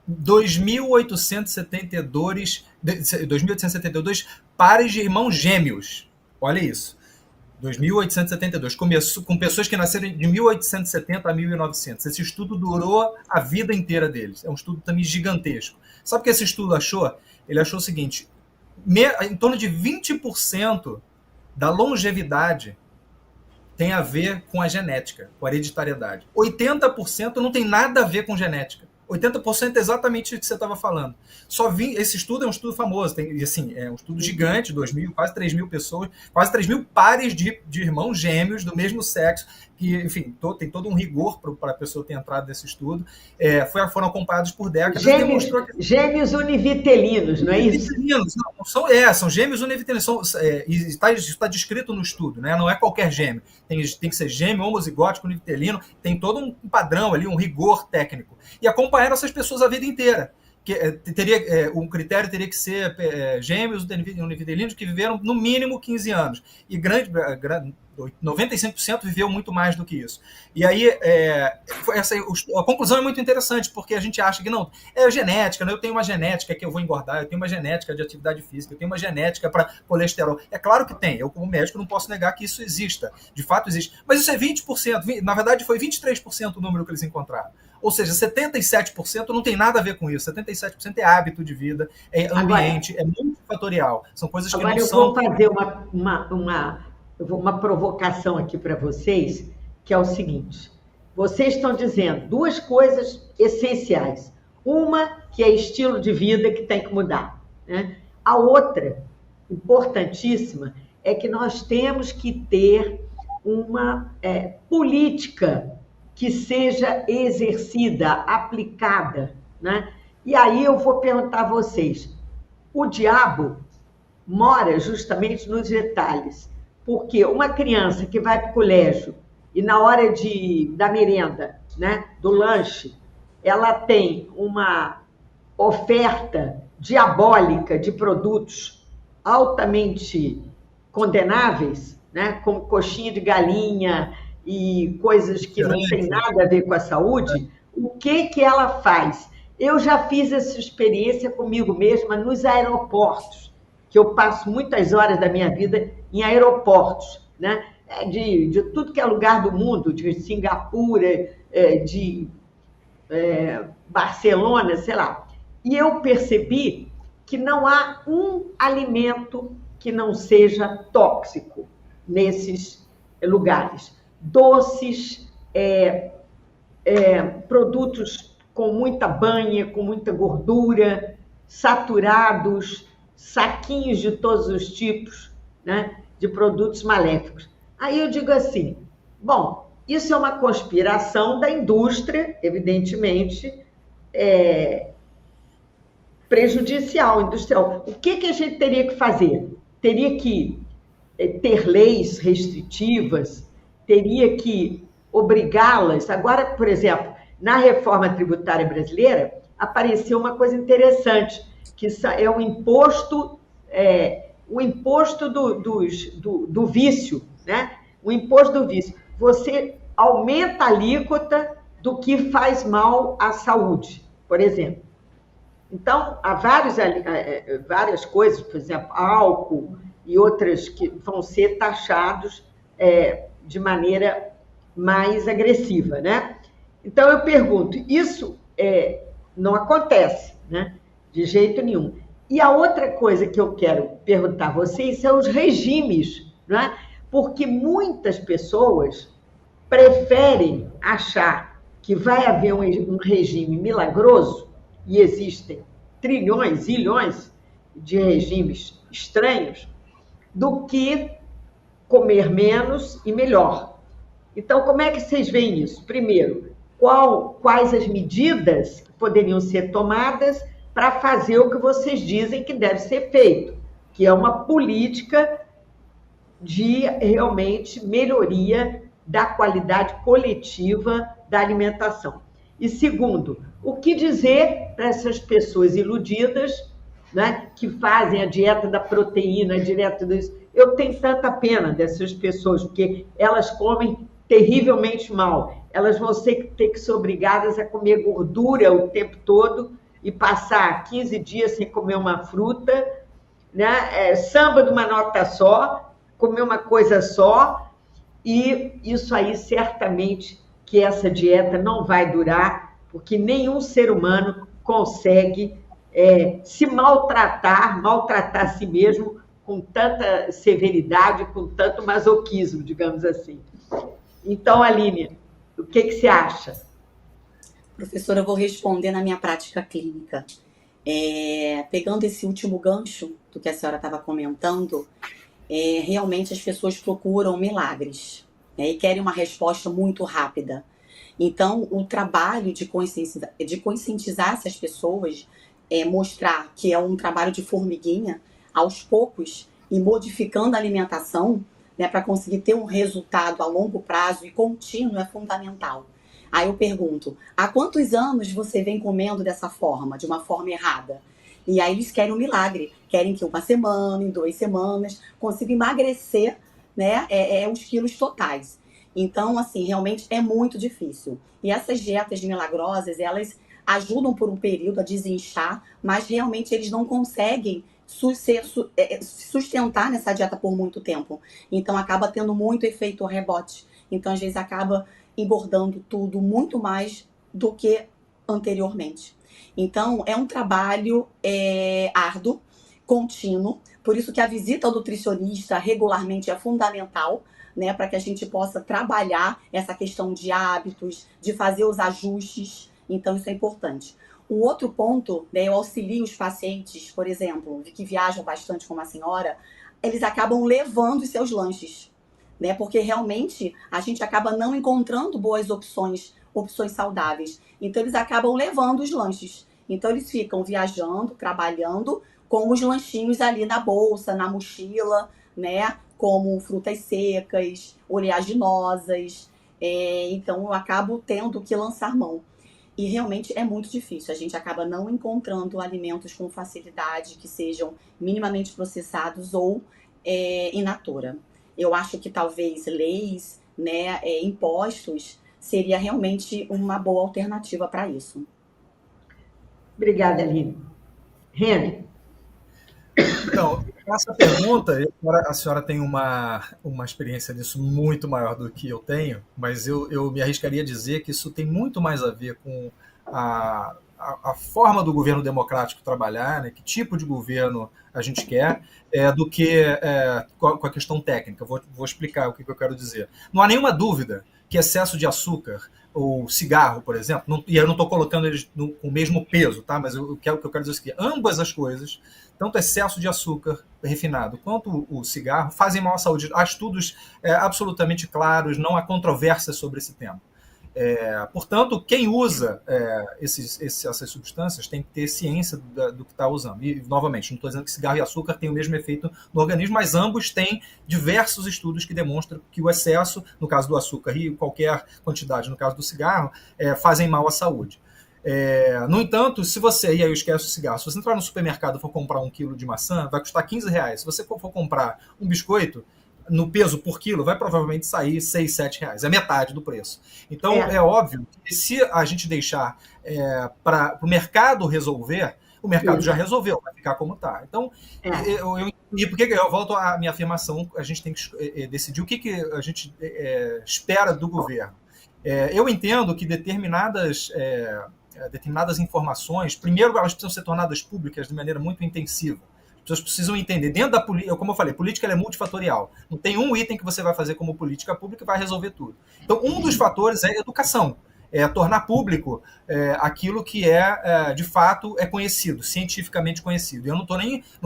2.872 pares de irmãos gêmeos. Olha isso. 2.872. Começou com pessoas que nasceram de 1870 a 1900. Esse estudo durou a vida inteira deles. É um estudo também gigantesco. Sabe o que esse estudo achou? Ele achou o seguinte: em torno de 20% da longevidade tem a ver com a genética, com a hereditariedade. 80% não tem nada a ver com genética. 80% é exatamente o que você estava falando. Esse estudo é um estudo famoso, é um estudo gigante, 2.000, quase 3.000 pessoas, quase 3.000 pares de irmãos gêmeos do mesmo sexo, que, enfim, tem todo um rigor para a pessoa ter entrado nesse estudo. Foram acompanhados por décadas.
Gêmeos univitelinos, não é isso?
São gêmeos univitelinos. Está descrito no estudo, né? Não é qualquer gêmeo. Tem que ser gêmeo, homozigótico, univitelino, tem todo um padrão ali, um rigor técnico. E acompanharam essas pessoas a vida inteira. Um critério teria que ser gêmeos univitelinos que viveram no mínimo 15 anos. E 95% viveu muito mais do que isso. E aí, a conclusão é muito interessante, porque a gente acha que não, é genética, né? Eu tenho uma genética que eu vou engordar, eu tenho uma genética de atividade física, eu tenho uma genética para colesterol. É claro que tem, eu como médico não posso negar que isso exista, de fato existe. Mas isso é 20%, na verdade foi 23% o número que eles encontraram. Ou seja, 77% não tem nada a ver com isso. 77% é hábito de vida, é ambiente, é multifatorial. São coisas que não são...
Eu vou fazer uma provocação aqui para vocês, que é o seguinte: vocês estão dizendo duas coisas essenciais. Uma, que é estilo de vida que tem que mudar, né? A outra, importantíssima, é que nós temos que ter uma política que seja exercida, aplicada, né? E aí eu vou perguntar a vocês: o diabo mora justamente nos detalhes, porque uma criança que vai para o colégio e na hora da merenda, né, do lanche, ela tem uma oferta diabólica de produtos altamente condenáveis, né, como coxinha de galinha e coisas que não têm nada a ver com a saúde, o que ela faz? Eu já fiz essa experiência comigo mesma nos aeroportos, que eu passo muitas horas da minha vida em aeroportos, né? De tudo que é lugar do mundo, de Singapura, de Barcelona, sei lá. E eu percebi que não há um alimento que não seja tóxico nesses lugares. Doces, produtos com muita banha, com muita gordura, saturados, saquinhos de todos os tipos, né, de produtos maléficos. Aí eu digo assim: bom, isso é uma conspiração da indústria, evidentemente, prejudicial, industrial. O que a gente teria que fazer? Teria que ter leis restritivas, teria que obrigá-las. Agora, por exemplo, na reforma tributária brasileira, apareceu uma coisa interessante, que é o imposto do vício, né? O imposto do vício. Você aumenta a alíquota do que faz mal à saúde, por exemplo. Então, há várias coisas, por exemplo, álcool e outras que vão ser taxados de maneira mais agressiva, né? Então, eu pergunto, isso não acontece, né? De jeito nenhum. E a outra coisa que eu quero perguntar a vocês são os regimes, não é? Porque muitas pessoas preferem achar que vai haver um regime milagroso, e existem trilhões, zilhões de regimes estranhos, do que comer menos e melhor. Então, como é que vocês veem isso? Primeiro, quais as medidas que poderiam ser tomadas para fazer o que vocês dizem que deve ser feito, que é uma política de realmente melhoria da qualidade coletiva da alimentação. E segundo, o que dizer para essas pessoas iludidas né, que fazem a dieta da proteína, direto disso. Eu tenho tanta pena dessas pessoas, porque elas comem terrivelmente mal. Elas vão ter que ser obrigadas a comer gordura o tempo todo e passar 15 dias sem comer uma fruta, né? Samba de uma nota só, comer uma coisa só, e isso aí certamente que essa dieta não vai durar, porque nenhum ser humano consegue se maltratar a si mesmo com tanta severidade, com tanto masoquismo, digamos assim. Então, Aline, o que você acha?
Professora, eu vou responder na minha prática clínica. Pegando esse último gancho do que a senhora estava comentando, realmente as pessoas procuram milagres, né, e querem uma resposta muito rápida. Então, o trabalho de conscientizar essas pessoas, mostrar que é um trabalho de formiguinha, aos poucos, e modificando a alimentação, né, para conseguir ter um resultado a longo prazo e contínuo, é fundamental. Aí eu pergunto, há quantos anos você vem comendo dessa forma, de uma forma errada? E aí eles querem um milagre, querem que 1 semana, em 2 semanas, consiga emagrecer, né, os quilos totais. Então, assim, realmente é muito difícil. E essas dietas milagrosas, elas ajudam por um período a desinchar, mas realmente eles não conseguem sustentar nessa dieta por muito tempo. Então, acaba tendo muito efeito rebote. Então, às vezes, acaba engordando tudo muito mais do que anteriormente. Então, é um trabalho árduo, contínuo, por isso que a visita ao nutricionista regularmente é fundamental, né, para que a gente possa trabalhar essa questão de hábitos, de fazer os ajustes. Então, isso é importante. Um outro ponto, né, eu auxilio os pacientes, por exemplo, que viajam bastante como a senhora, eles acabam levando os seus lanches, né, porque realmente a gente acaba não encontrando boas opções saudáveis. Então, eles acabam levando os lanches. Então, eles ficam viajando, trabalhando com os lanchinhos ali na bolsa, na mochila, né, como frutas secas, oleaginosas. Então, eu acabo tendo que lançar mão. E realmente é muito difícil. A gente acaba não encontrando alimentos com facilidade que sejam minimamente processados ou in natura. Eu acho que talvez leis, né, impostos, seria realmente uma boa alternativa para isso.
Obrigada, Aline. Reni?
Então, essa pergunta, a senhora tem uma experiência nisso muito maior do que eu tenho, mas eu me arriscaria a dizer que isso tem muito mais a ver com a forma do governo democrático trabalhar, né, que tipo de governo a gente quer, do que com a questão técnica. Vou explicar o que eu quero dizer. Não há nenhuma dúvida que excesso de açúcar ou cigarro, por exemplo, e eu não estou colocando eles com o mesmo peso, tá? Mas o que eu quero dizer é que ambas as coisas, tanto excesso de açúcar refinado quanto o cigarro, fazem mal à saúde. Há estudos absolutamente claros, não há controvérsia sobre esse tema. Portanto, quem usa essas substâncias tem que ter ciência do que está usando. E, novamente, não estou dizendo que cigarro e açúcar têm o mesmo efeito no organismo, mas ambos têm diversos estudos que demonstram que o excesso, no caso do açúcar, e qualquer quantidade, no caso do cigarro, fazem mal à saúde. No entanto, se você, e aí eu esqueço o cigarro, se você entrar no supermercado e for comprar 1 quilo de maçã, vai custar R$15. Se você for comprar um biscoito, no peso por quilo, vai provavelmente sair R$6, R$7. É metade do preço. Então, é óbvio que se a gente deixar para o mercado resolver, o mercado já resolveu, vai ficar como está. Então, e por que eu volto à minha afirmação, a gente tem que decidir o que a gente espera do governo. Eu entendo que determinadas informações, primeiro, elas precisam ser tornadas públicas de maneira muito intensiva. As pessoas precisam entender. Dentro da política, como eu falei, política é multifatorial. Não tem um item que você vai fazer como política pública que vai resolver tudo. Então, um dos fatores é educação. Tornar público aquilo que de fato, é conhecido, cientificamente conhecido. Eu não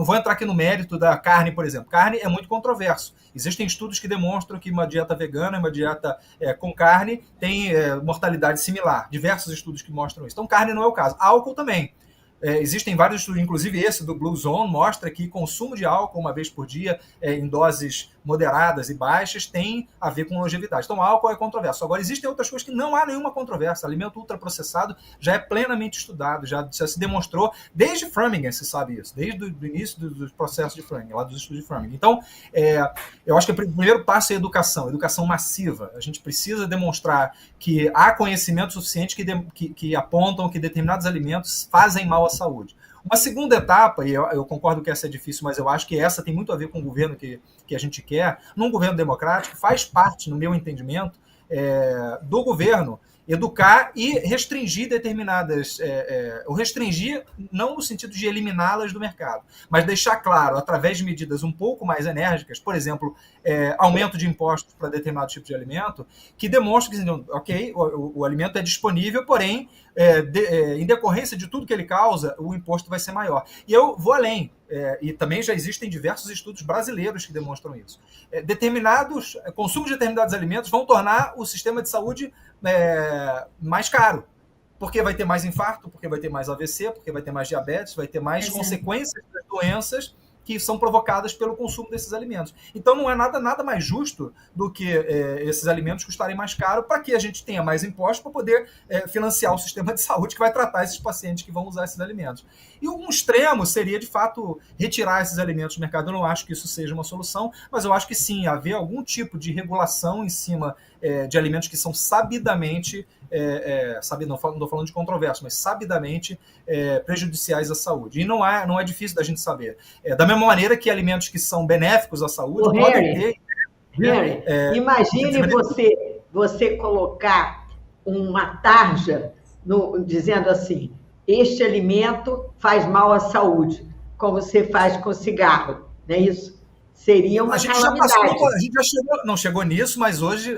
vou entrar aqui no mérito da carne, por exemplo. Carne é muito controverso. Existem estudos que demonstram que uma dieta vegana, uma dieta com carne, tem mortalidade similar. Diversos estudos que mostram isso. Então, carne não é o caso. Álcool também. Existem vários estudos, inclusive esse do Blue Zone, mostra que consumo de álcool 1 vez por dia, em doses moderadas e baixas têm a ver com longevidade. Então, álcool é controverso. Agora, existem outras coisas que não há nenhuma controvérsia. Alimento ultraprocessado já é plenamente estudado, já se demonstrou, desde Framingham se sabe isso, desde o início dos processos de Framingham, lá dos estudos de Framingham. Então, eu acho que o primeiro passo é educação massiva. A gente precisa demonstrar que há conhecimento suficiente que apontam que determinados alimentos fazem mal à saúde. Uma segunda etapa, e eu concordo que essa é difícil, mas eu acho que essa tem muito a ver com o governo que a gente quer, num governo democrático, faz parte, no meu entendimento, do governo educar e restringir determinadas... restringir não no sentido de eliminá-las do mercado, mas deixar claro, através de medidas um pouco mais enérgicas, por exemplo, aumento de impostos para determinado tipo de alimento, que demonstra que, ok, o alimento é disponível, porém, em decorrência de tudo que ele causa, o imposto vai ser maior. E eu vou além, e também já existem diversos estudos brasileiros que demonstram isso. Consumo de determinados alimentos vão tornar o sistema de saúde mais caro, porque vai ter mais infarto, porque vai ter mais AVC, porque vai ter mais diabetes, vai ter mais consequências das doenças que são provocadas pelo consumo desses alimentos. Então não é nada mais justo do que esses alimentos custarem mais caro para que a gente tenha mais impostos para poder financiar o sistema de saúde que vai tratar esses pacientes que vão usar esses alimentos. E um extremo seria, de fato, retirar esses alimentos do mercado. Eu não acho que isso seja uma solução, mas eu acho que sim, haver algum tipo de regulação em cima de alimentos que são sabidamente, não estou falando de controvérsia, mas sabidamente prejudiciais à saúde. E não é difícil da gente saber. Da mesma maneira que alimentos que são benéficos à saúde podem ter...
Harry, imagine você colocar uma tarja dizendo assim, este alimento faz mal à saúde, como você faz com cigarro, não é isso? Seria uma calamidade.
A gente já não chegou nisso, mas hoje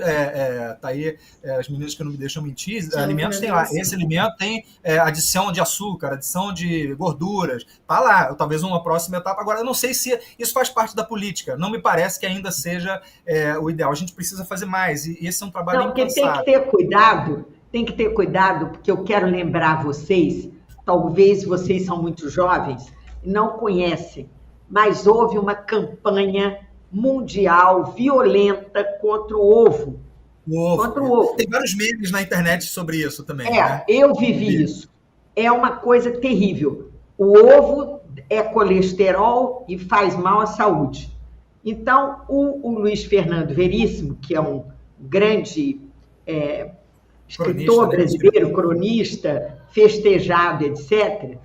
tá aí as meninas que não me deixam mentir, alimentos tem lá, esse alimento tem adição de açúcar, adição de gorduras, tá lá, talvez uma próxima etapa. Agora, eu não sei se isso faz parte da política, não me parece que ainda seja o ideal, a gente precisa fazer mais, e esse é um trabalho incansável.
Tem que ter cuidado, porque eu quero lembrar vocês, talvez vocês são muito jovens e não conhecem, mas houve uma campanha mundial violenta contra o ovo. Contra o ovo.
Tem vários memes na internet sobre isso também.
Eu vivi isso. É uma coisa terrível. O ovo é colesterol e faz mal à saúde. Então, o Luiz Fernando Veríssimo, que é um grande escritor brasileiro, cronista, festejado, etc.,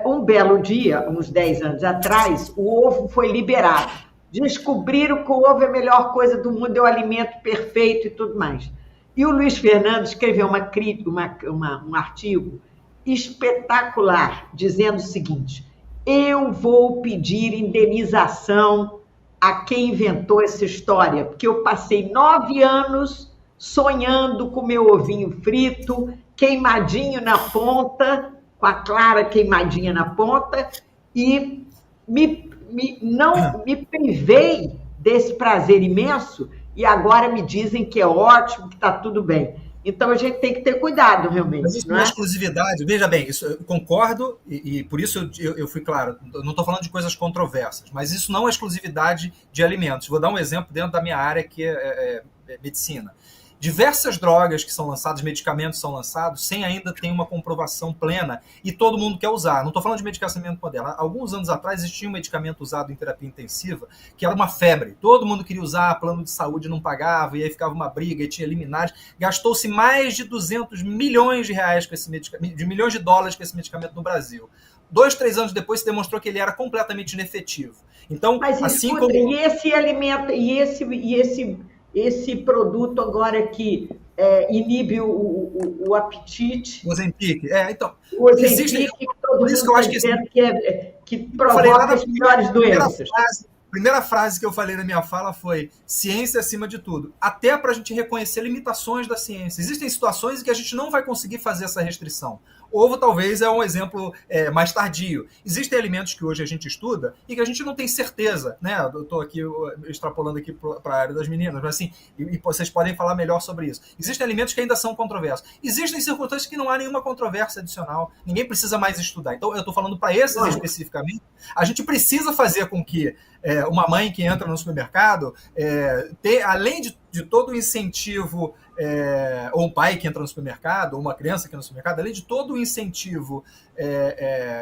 um belo dia, uns 10 anos atrás, o ovo foi liberado. Descobriram que o ovo é a melhor coisa do mundo, é o alimento perfeito e tudo mais. E o Luiz Fernando escreveu um artigo espetacular, dizendo o seguinte: eu vou pedir indenização a quem inventou essa história, porque eu passei 9 anos sonhando com meu ovinho frito, queimadinho na ponta, com a clara queimadinha na ponta, e não me privei desse prazer imenso, e agora me dizem que é ótimo, que está tudo bem. Então, a gente tem que ter cuidado, realmente.
Mas isso não é exclusividade. Veja bem, isso, eu concordo, e por isso eu fui claro, eu não estou falando de coisas controversas, mas isso não é exclusividade de alimentos. Vou dar um exemplo dentro da minha área, que é medicina. Diversas drogas que são lançadas, medicamentos são lançados, sem ainda ter uma comprovação plena, e todo mundo quer usar. Não estou falando de medicamento moderno. Alguns anos atrás existia um medicamento usado em terapia intensiva, que era uma febre. Todo mundo queria usar, plano de saúde não pagava, e aí ficava uma briga, e tinha liminares. Gastou-se mais de 200 milhões de reais com esse medicamento, de milhões de dólares com esse medicamento no Brasil. 2, 3 anos depois se demonstrou que ele era completamente inefetivo. Então,
mas
assim
escuta,
como...
E esse alimento, esse produto agora que inibe o apetite.
O Ozempic. Então.
O Ozempic, que todo mundo está dizendo que provoca as piores doenças.
Primeira frase que eu falei na minha fala foi: ciência acima de tudo. Até para a gente reconhecer limitações da ciência. Existem situações em que a gente não vai conseguir fazer essa restrição. Ovo talvez é um exemplo mais tardio. Existem alimentos que hoje a gente estuda e que a gente não tem certeza, né? Eu estou aqui extrapolando aqui para a área das meninas, mas assim, e vocês podem falar melhor sobre isso. Existem alimentos que ainda são controversos. Existem circunstâncias que não há nenhuma controvérsia adicional. Ninguém precisa mais estudar. Então, eu estou falando para esses especificamente. A gente precisa fazer com que uma mãe que entra no supermercado, além de todo o incentivo, ou um pai que entra no supermercado, ou uma criança que entra no supermercado, além de todo o incentivo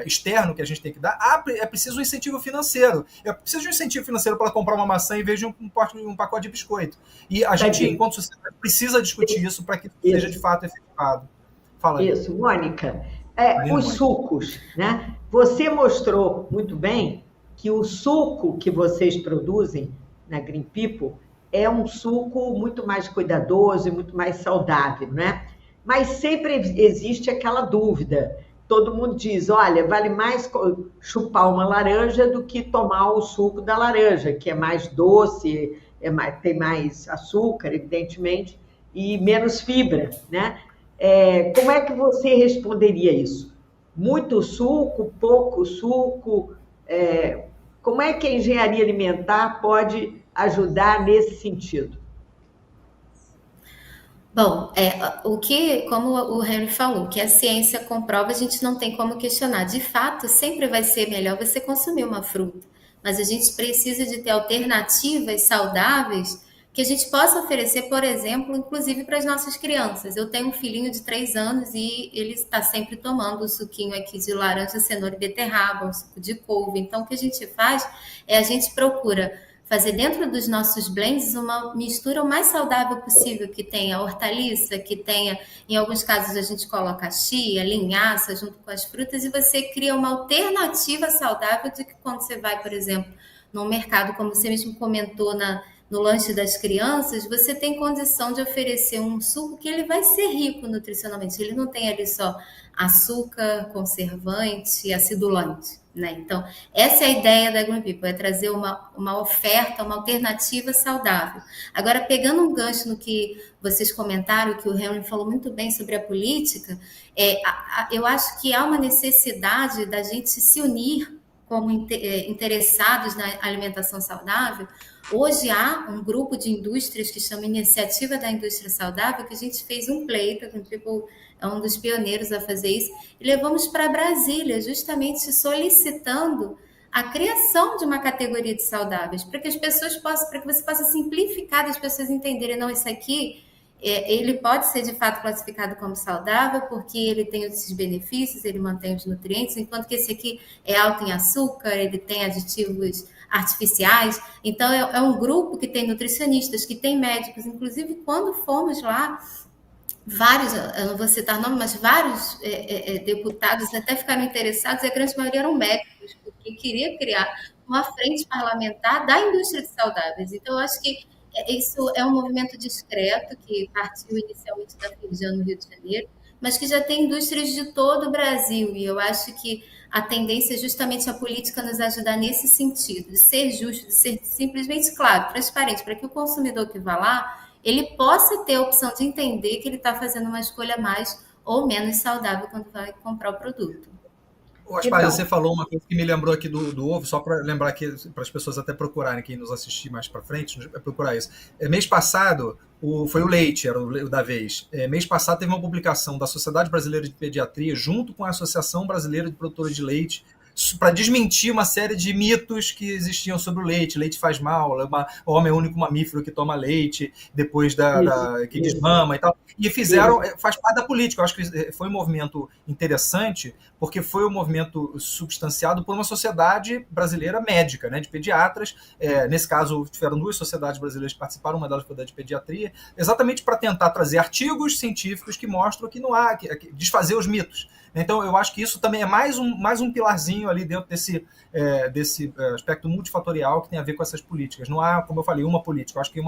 externo que a gente tem que dar, é preciso um incentivo financeiro. É preciso de um incentivo financeiro para comprar uma maçã em vez de um pacote de biscoito. E a gente, enquanto sociedade, precisa discutir isso para que seja de fato efetivado. Fala aí.
Isso, Mônica. Os sucos, né? Você mostrou muito bem que o suco que vocês produzem na Green People é um suco muito mais cuidadoso e muito mais saudável, né? Mas sempre existe aquela dúvida. Todo mundo diz, olha, vale mais chupar uma laranja do que tomar o suco da laranja, que é mais doce, tem mais açúcar, evidentemente, e menos fibra, né? Como é que você responderia isso? Muito suco, pouco suco? Como é que a engenharia alimentar pode ajudar nesse sentido?
Bom, como o Henry falou, que a ciência comprova, a gente não tem como questionar. De fato, sempre vai ser melhor você consumir uma fruta, mas a gente precisa de ter alternativas saudáveis que a gente possa oferecer, por exemplo, inclusive para as nossas crianças. Eu tenho um filhinho de 3 anos e ele está sempre tomando o suquinho aqui de laranja, cenoura e beterraba, um suco de couve. Então, o que a gente faz a gente procura fazer dentro dos nossos blends uma mistura o mais saudável possível, que tenha hortaliça, que tenha, em alguns casos a gente coloca chia, linhaça junto com as frutas, e você cria uma alternativa saudável de que quando você vai, por exemplo, no mercado, como você mesmo comentou no lanche das crianças, você tem condição de oferecer um suco que ele vai ser rico nutricionalmente. Ele não tem ali só açúcar, conservante, acidulante, né? Então, essa é a ideia da Green People, é trazer uma oferta, uma alternativa saudável. Agora, pegando um gancho no que vocês comentaram, que o Henry falou muito bem sobre a política, eu acho que há uma necessidade da gente se unir como interessados na alimentação saudável. Hoje há um grupo de indústrias que chama Iniciativa da Indústria Saudável, que a gente fez um pleito, a Green People é um dos pioneiros a fazer isso, e levamos para Brasília, justamente solicitando a criação de uma categoria de saudáveis, para que as pessoas possam, para que você possa simplificar, as pessoas entenderem, não, isso aqui, ele pode ser de fato classificado como saudável, porque ele tem esses benefícios, ele mantém os nutrientes, enquanto que esse aqui é alto em açúcar, ele tem aditivos artificiais. Então, é um grupo que tem nutricionistas, que tem médicos, inclusive quando fomos lá, vários, eu não vou citar nome, mas vários deputados até ficaram interessados, e a grande maioria eram médicos, porque queria criar uma frente parlamentar da indústria de saudáveis. Então, eu acho que isso é um movimento discreto, que partiu inicialmente da Firjan, no Rio de Janeiro, mas que já tem indústrias de todo o Brasil, e eu acho que a tendência é justamente a política nos ajudar nesse sentido, de ser justo, de ser simplesmente claro, transparente, para que o consumidor que vá lá, ele possa ter a opção de entender que ele está fazendo uma escolha mais ou menos saudável quando vai comprar o produto.
Aspar, você falou uma coisa que me lembrou aqui do ovo, só para lembrar aqui, para as pessoas até procurarem, quem nos assistir mais para frente, procurar isso. Mês passado, foi o leite, era o da vez. Mês passado teve uma publicação da Sociedade Brasileira de Pediatria, junto com a Associação Brasileira de Produtores de Leite, para desmentir uma série de mitos que existiam sobre o leite. Leite faz mal, o homem é o único mamífero que toma leite depois que desmama e tal. E fizeram, faz parte da política. Eu acho que foi um movimento interessante, porque foi um movimento substanciado por uma sociedade brasileira médica, né, de pediatras. Nesse caso, tiveram 2 sociedades brasileiras que participaram, uma delas foi da de pediatria, exatamente para tentar trazer artigos científicos que mostram que não há, que desfazer os mitos. Então, eu acho que isso também é mais um pilarzinho ali dentro desse aspecto multifatorial que tem a ver com essas políticas. Não há, como eu falei, uma política. Eu acho que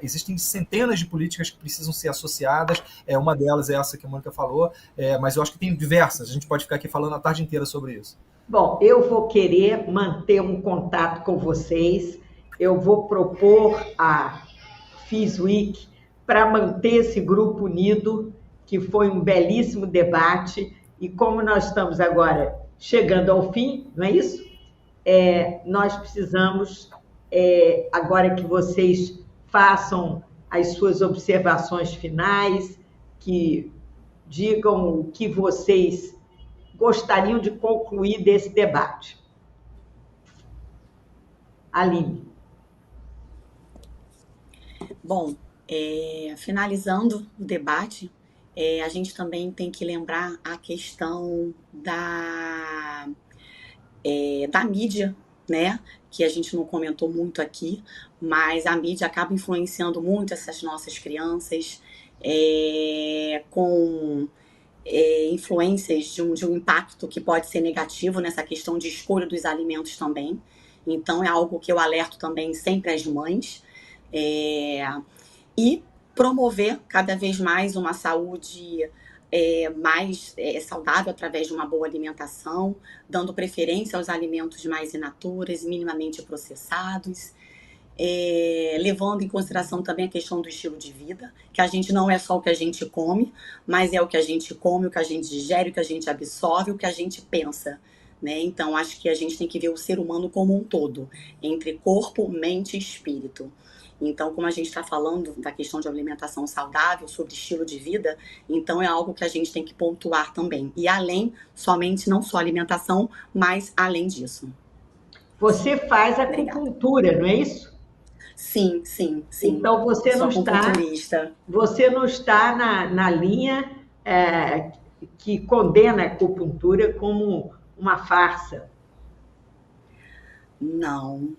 existem centenas de políticas que precisam ser associadas. Uma delas é essa que a Mônica falou, mas eu acho que tem diversas. A gente pode ficar aqui falando a tarde inteira sobre isso.
Bom, eu vou querer manter um contato com vocês. Eu vou propor a FISWeek para manter esse grupo unido, que foi um belíssimo debate. E como nós estamos agora chegando ao fim, não é isso? Nós precisamos, agora que vocês façam as suas observações finais, que digam o que vocês gostariam de concluir desse debate. Aline.
Bom, finalizando o debate, a gente também tem que lembrar a questão da mídia, né? Que a gente não comentou muito aqui, mas a mídia acaba influenciando muito essas nossas crianças, com influências de um impacto que pode ser negativo nessa questão de escolha dos alimentos também. Então, é algo que eu alerto também sempre às mães. E promover cada vez mais uma saúde mais saudável através de uma boa alimentação, dando preferência aos alimentos mais in naturas, minimamente processados, levando em consideração também a questão do estilo de vida, que a gente não é só o que a gente come, mas é o que a gente come, o que a gente digere, o que a gente absorve, o que a gente pensa, né? Então, acho que a gente tem que ver o ser humano como um todo, entre corpo, mente e espírito. Então, como a gente está falando da questão de alimentação saudável, sobre estilo de vida, então é algo que a gente tem que pontuar também. E além, somente, não só alimentação, mas além disso.
Você faz acupuntura, não é isso?
Sim.
Então você não está na linha que condena a acupuntura como uma farsa.
Não.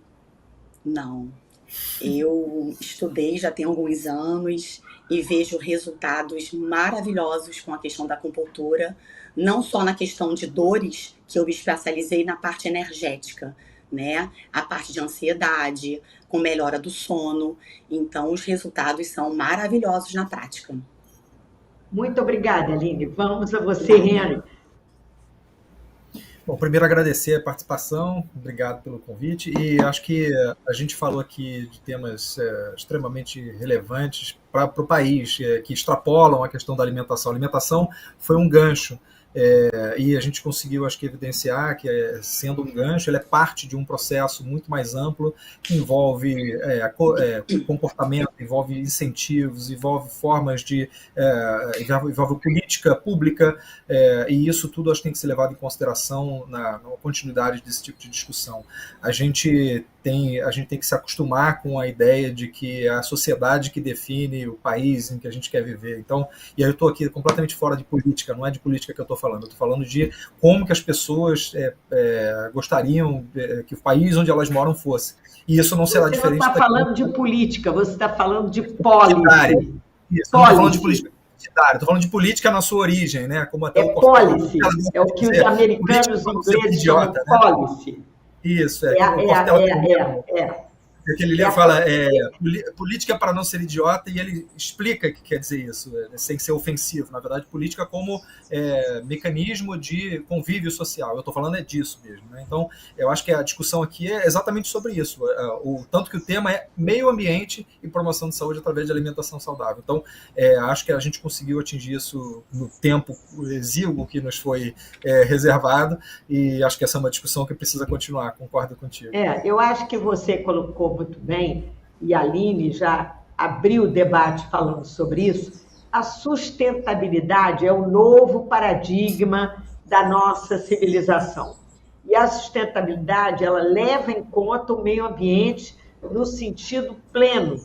Eu estudei já tem alguns anos e vejo resultados maravilhosos com a questão da acupuntura, não só na questão de dores, que eu me especializei na parte energética, né? A parte de ansiedade, com melhora do sono. Então, os resultados são maravilhosos na prática.
Muito obrigada, Aline. Vamos a você, Henry.
Bom, primeiro agradecer a participação, obrigado pelo convite, e acho que a gente falou aqui de temas extremamente relevantes para o país, que extrapolam a questão da alimentação. A alimentação foi um gancho, e a gente conseguiu, acho que, evidenciar que, sendo um gancho, ele é parte de um processo muito mais amplo, que envolve comportamento, envolve incentivos, envolve formas de... envolve política pública, e isso tudo acho que tem que ser levado em consideração na continuidade desse tipo de discussão. A gente tem que se acostumar com a ideia de que é a sociedade que define o país em que a gente quer viver. Então, e aí eu estou aqui completamente fora de política, não é de política que eu estou falando, eu estou falando de como que as pessoas gostariam que o país onde elas moram fosse. E isso não será diferente.
Você não está falando de política, você está falando de policy.
Isso, não estou falando de política partidária, estou falando de política na sua origem, né? Como até o
policy, é o que os americanos ingleses chamam policy.
Isso, aquele livro fala política para não ser idiota, e ele explica o que quer dizer isso, sem ser ofensivo. Na verdade, política como mecanismo de convívio social. Eu estou falando disso mesmo, né? Então, eu acho que a discussão aqui é exatamente sobre isso. Tanto que o tema é meio ambiente e promoção de saúde através de alimentação saudável. Então, acho que a gente conseguiu atingir isso no tempo exíguo que nos foi reservado, e acho que essa é uma discussão que precisa continuar. Concordo contigo.
Eu acho que você colocou muito bem, e a Aline já abriu o debate falando sobre isso. A sustentabilidade é o novo paradigma da nossa civilização. E a sustentabilidade, ela leva em conta o meio ambiente no sentido pleno.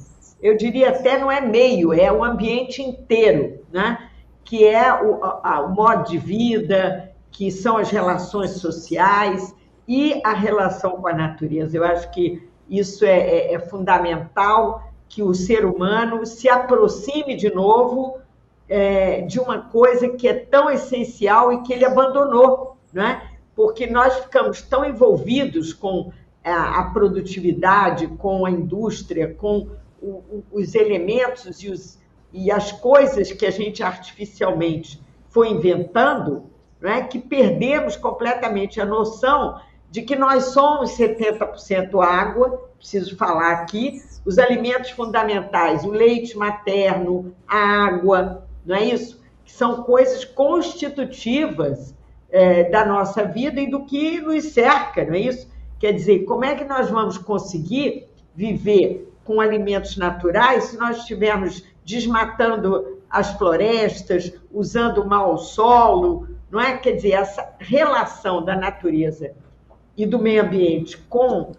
Eu diria até não é meio, é o ambiente inteiro, né? Que é o modo de vida, que são as relações sociais e a relação com a natureza. Eu acho que isso é fundamental, que o ser humano se aproxime de novo de uma coisa que é tão essencial e que ele abandonou, né? Porque nós ficamos tão envolvidos com a produtividade, com a indústria, com os elementos e as coisas que a gente artificialmente foi inventando, né? Que perdemos completamente a noção de que nós somos 70% água, preciso falar aqui, os alimentos fundamentais, o leite materno, a água, não é isso? Que são coisas constitutivas da nossa vida e do que nos cerca, não é isso? Quer dizer, como é que nós vamos conseguir viver com alimentos naturais se nós estivermos desmatando as florestas, usando mal o solo, não é? Quer dizer, essa relação da natureza e do meio ambiente com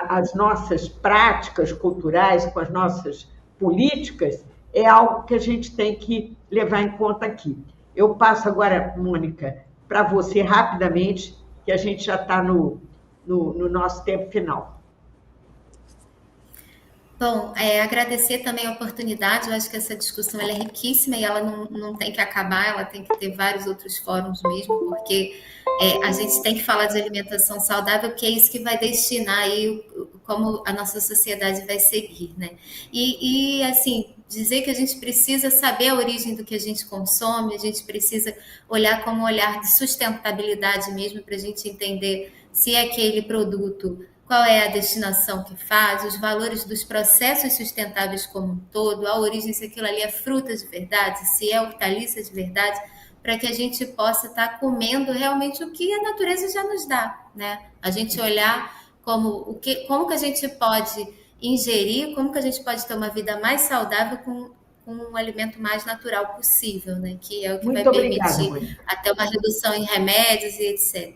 as nossas práticas culturais, com as nossas políticas, é algo que a gente tem que levar em conta aqui. Eu passo agora, Mônica, para você rapidamente, que a gente já está no nosso tempo final.
Bom, agradecer também a oportunidade. Eu acho que essa discussão ela é riquíssima e ela não tem que acabar, ela tem que ter vários outros fóruns mesmo, porque a gente tem que falar de alimentação saudável, que é isso que vai destinar aí como a nossa sociedade vai seguir, né? E assim, dizer que a gente precisa saber a origem do que a gente consome, a gente precisa olhar como um olhar de sustentabilidade mesmo, para a gente entender se aquele produto, qual é a destinação que faz, os valores dos processos sustentáveis como um todo, a origem, se aquilo ali é fruta de verdade, se é hortaliça de verdade, para que a gente possa estar comendo realmente o que a natureza já nos dá, né? A gente olhar como que a gente pode ingerir, como que a gente pode ter uma vida mais saudável com um alimento mais natural possível, né? Que é o que
Muito
vai
obrigada,
permitir
Mônica.
até uma redução em remédios e etc.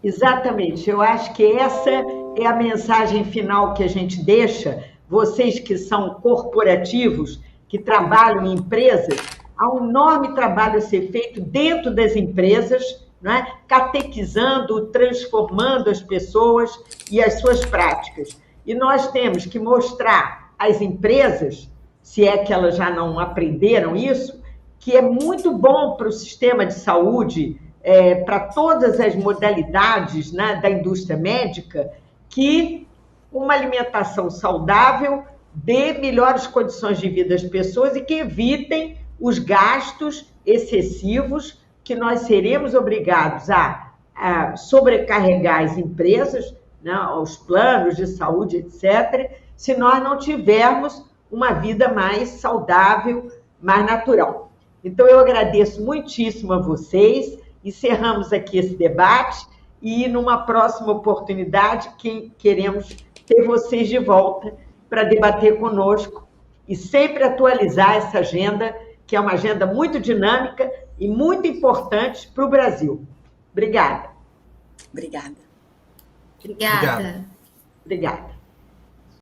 Exatamente, eu acho que essa é a mensagem final que a gente deixa, vocês que são corporativos, que trabalham em empresas, há um enorme trabalho a ser feito dentro das empresas, não é? Catequizando, transformando as pessoas e as suas práticas. E nós temos que mostrar às empresas, se é que elas já não aprenderam isso, que é muito bom para o sistema de saúde, para todas as modalidades, né, da indústria médica, que uma alimentação saudável dê melhores condições de vida às pessoas e que evitem os gastos excessivos que nós seremos obrigados a sobrecarregar as empresas, né, aos planos de saúde, etc., se nós não tivermos uma vida mais saudável, mais natural. Então, eu agradeço muitíssimo a vocês. Encerramos aqui esse debate e, numa próxima oportunidade, queremos ter vocês de volta para debater conosco e sempre atualizar essa agenda, que é uma agenda muito dinâmica e muito importante para o Brasil. Obrigada.
Obrigada.
Obrigada.
Obrigada.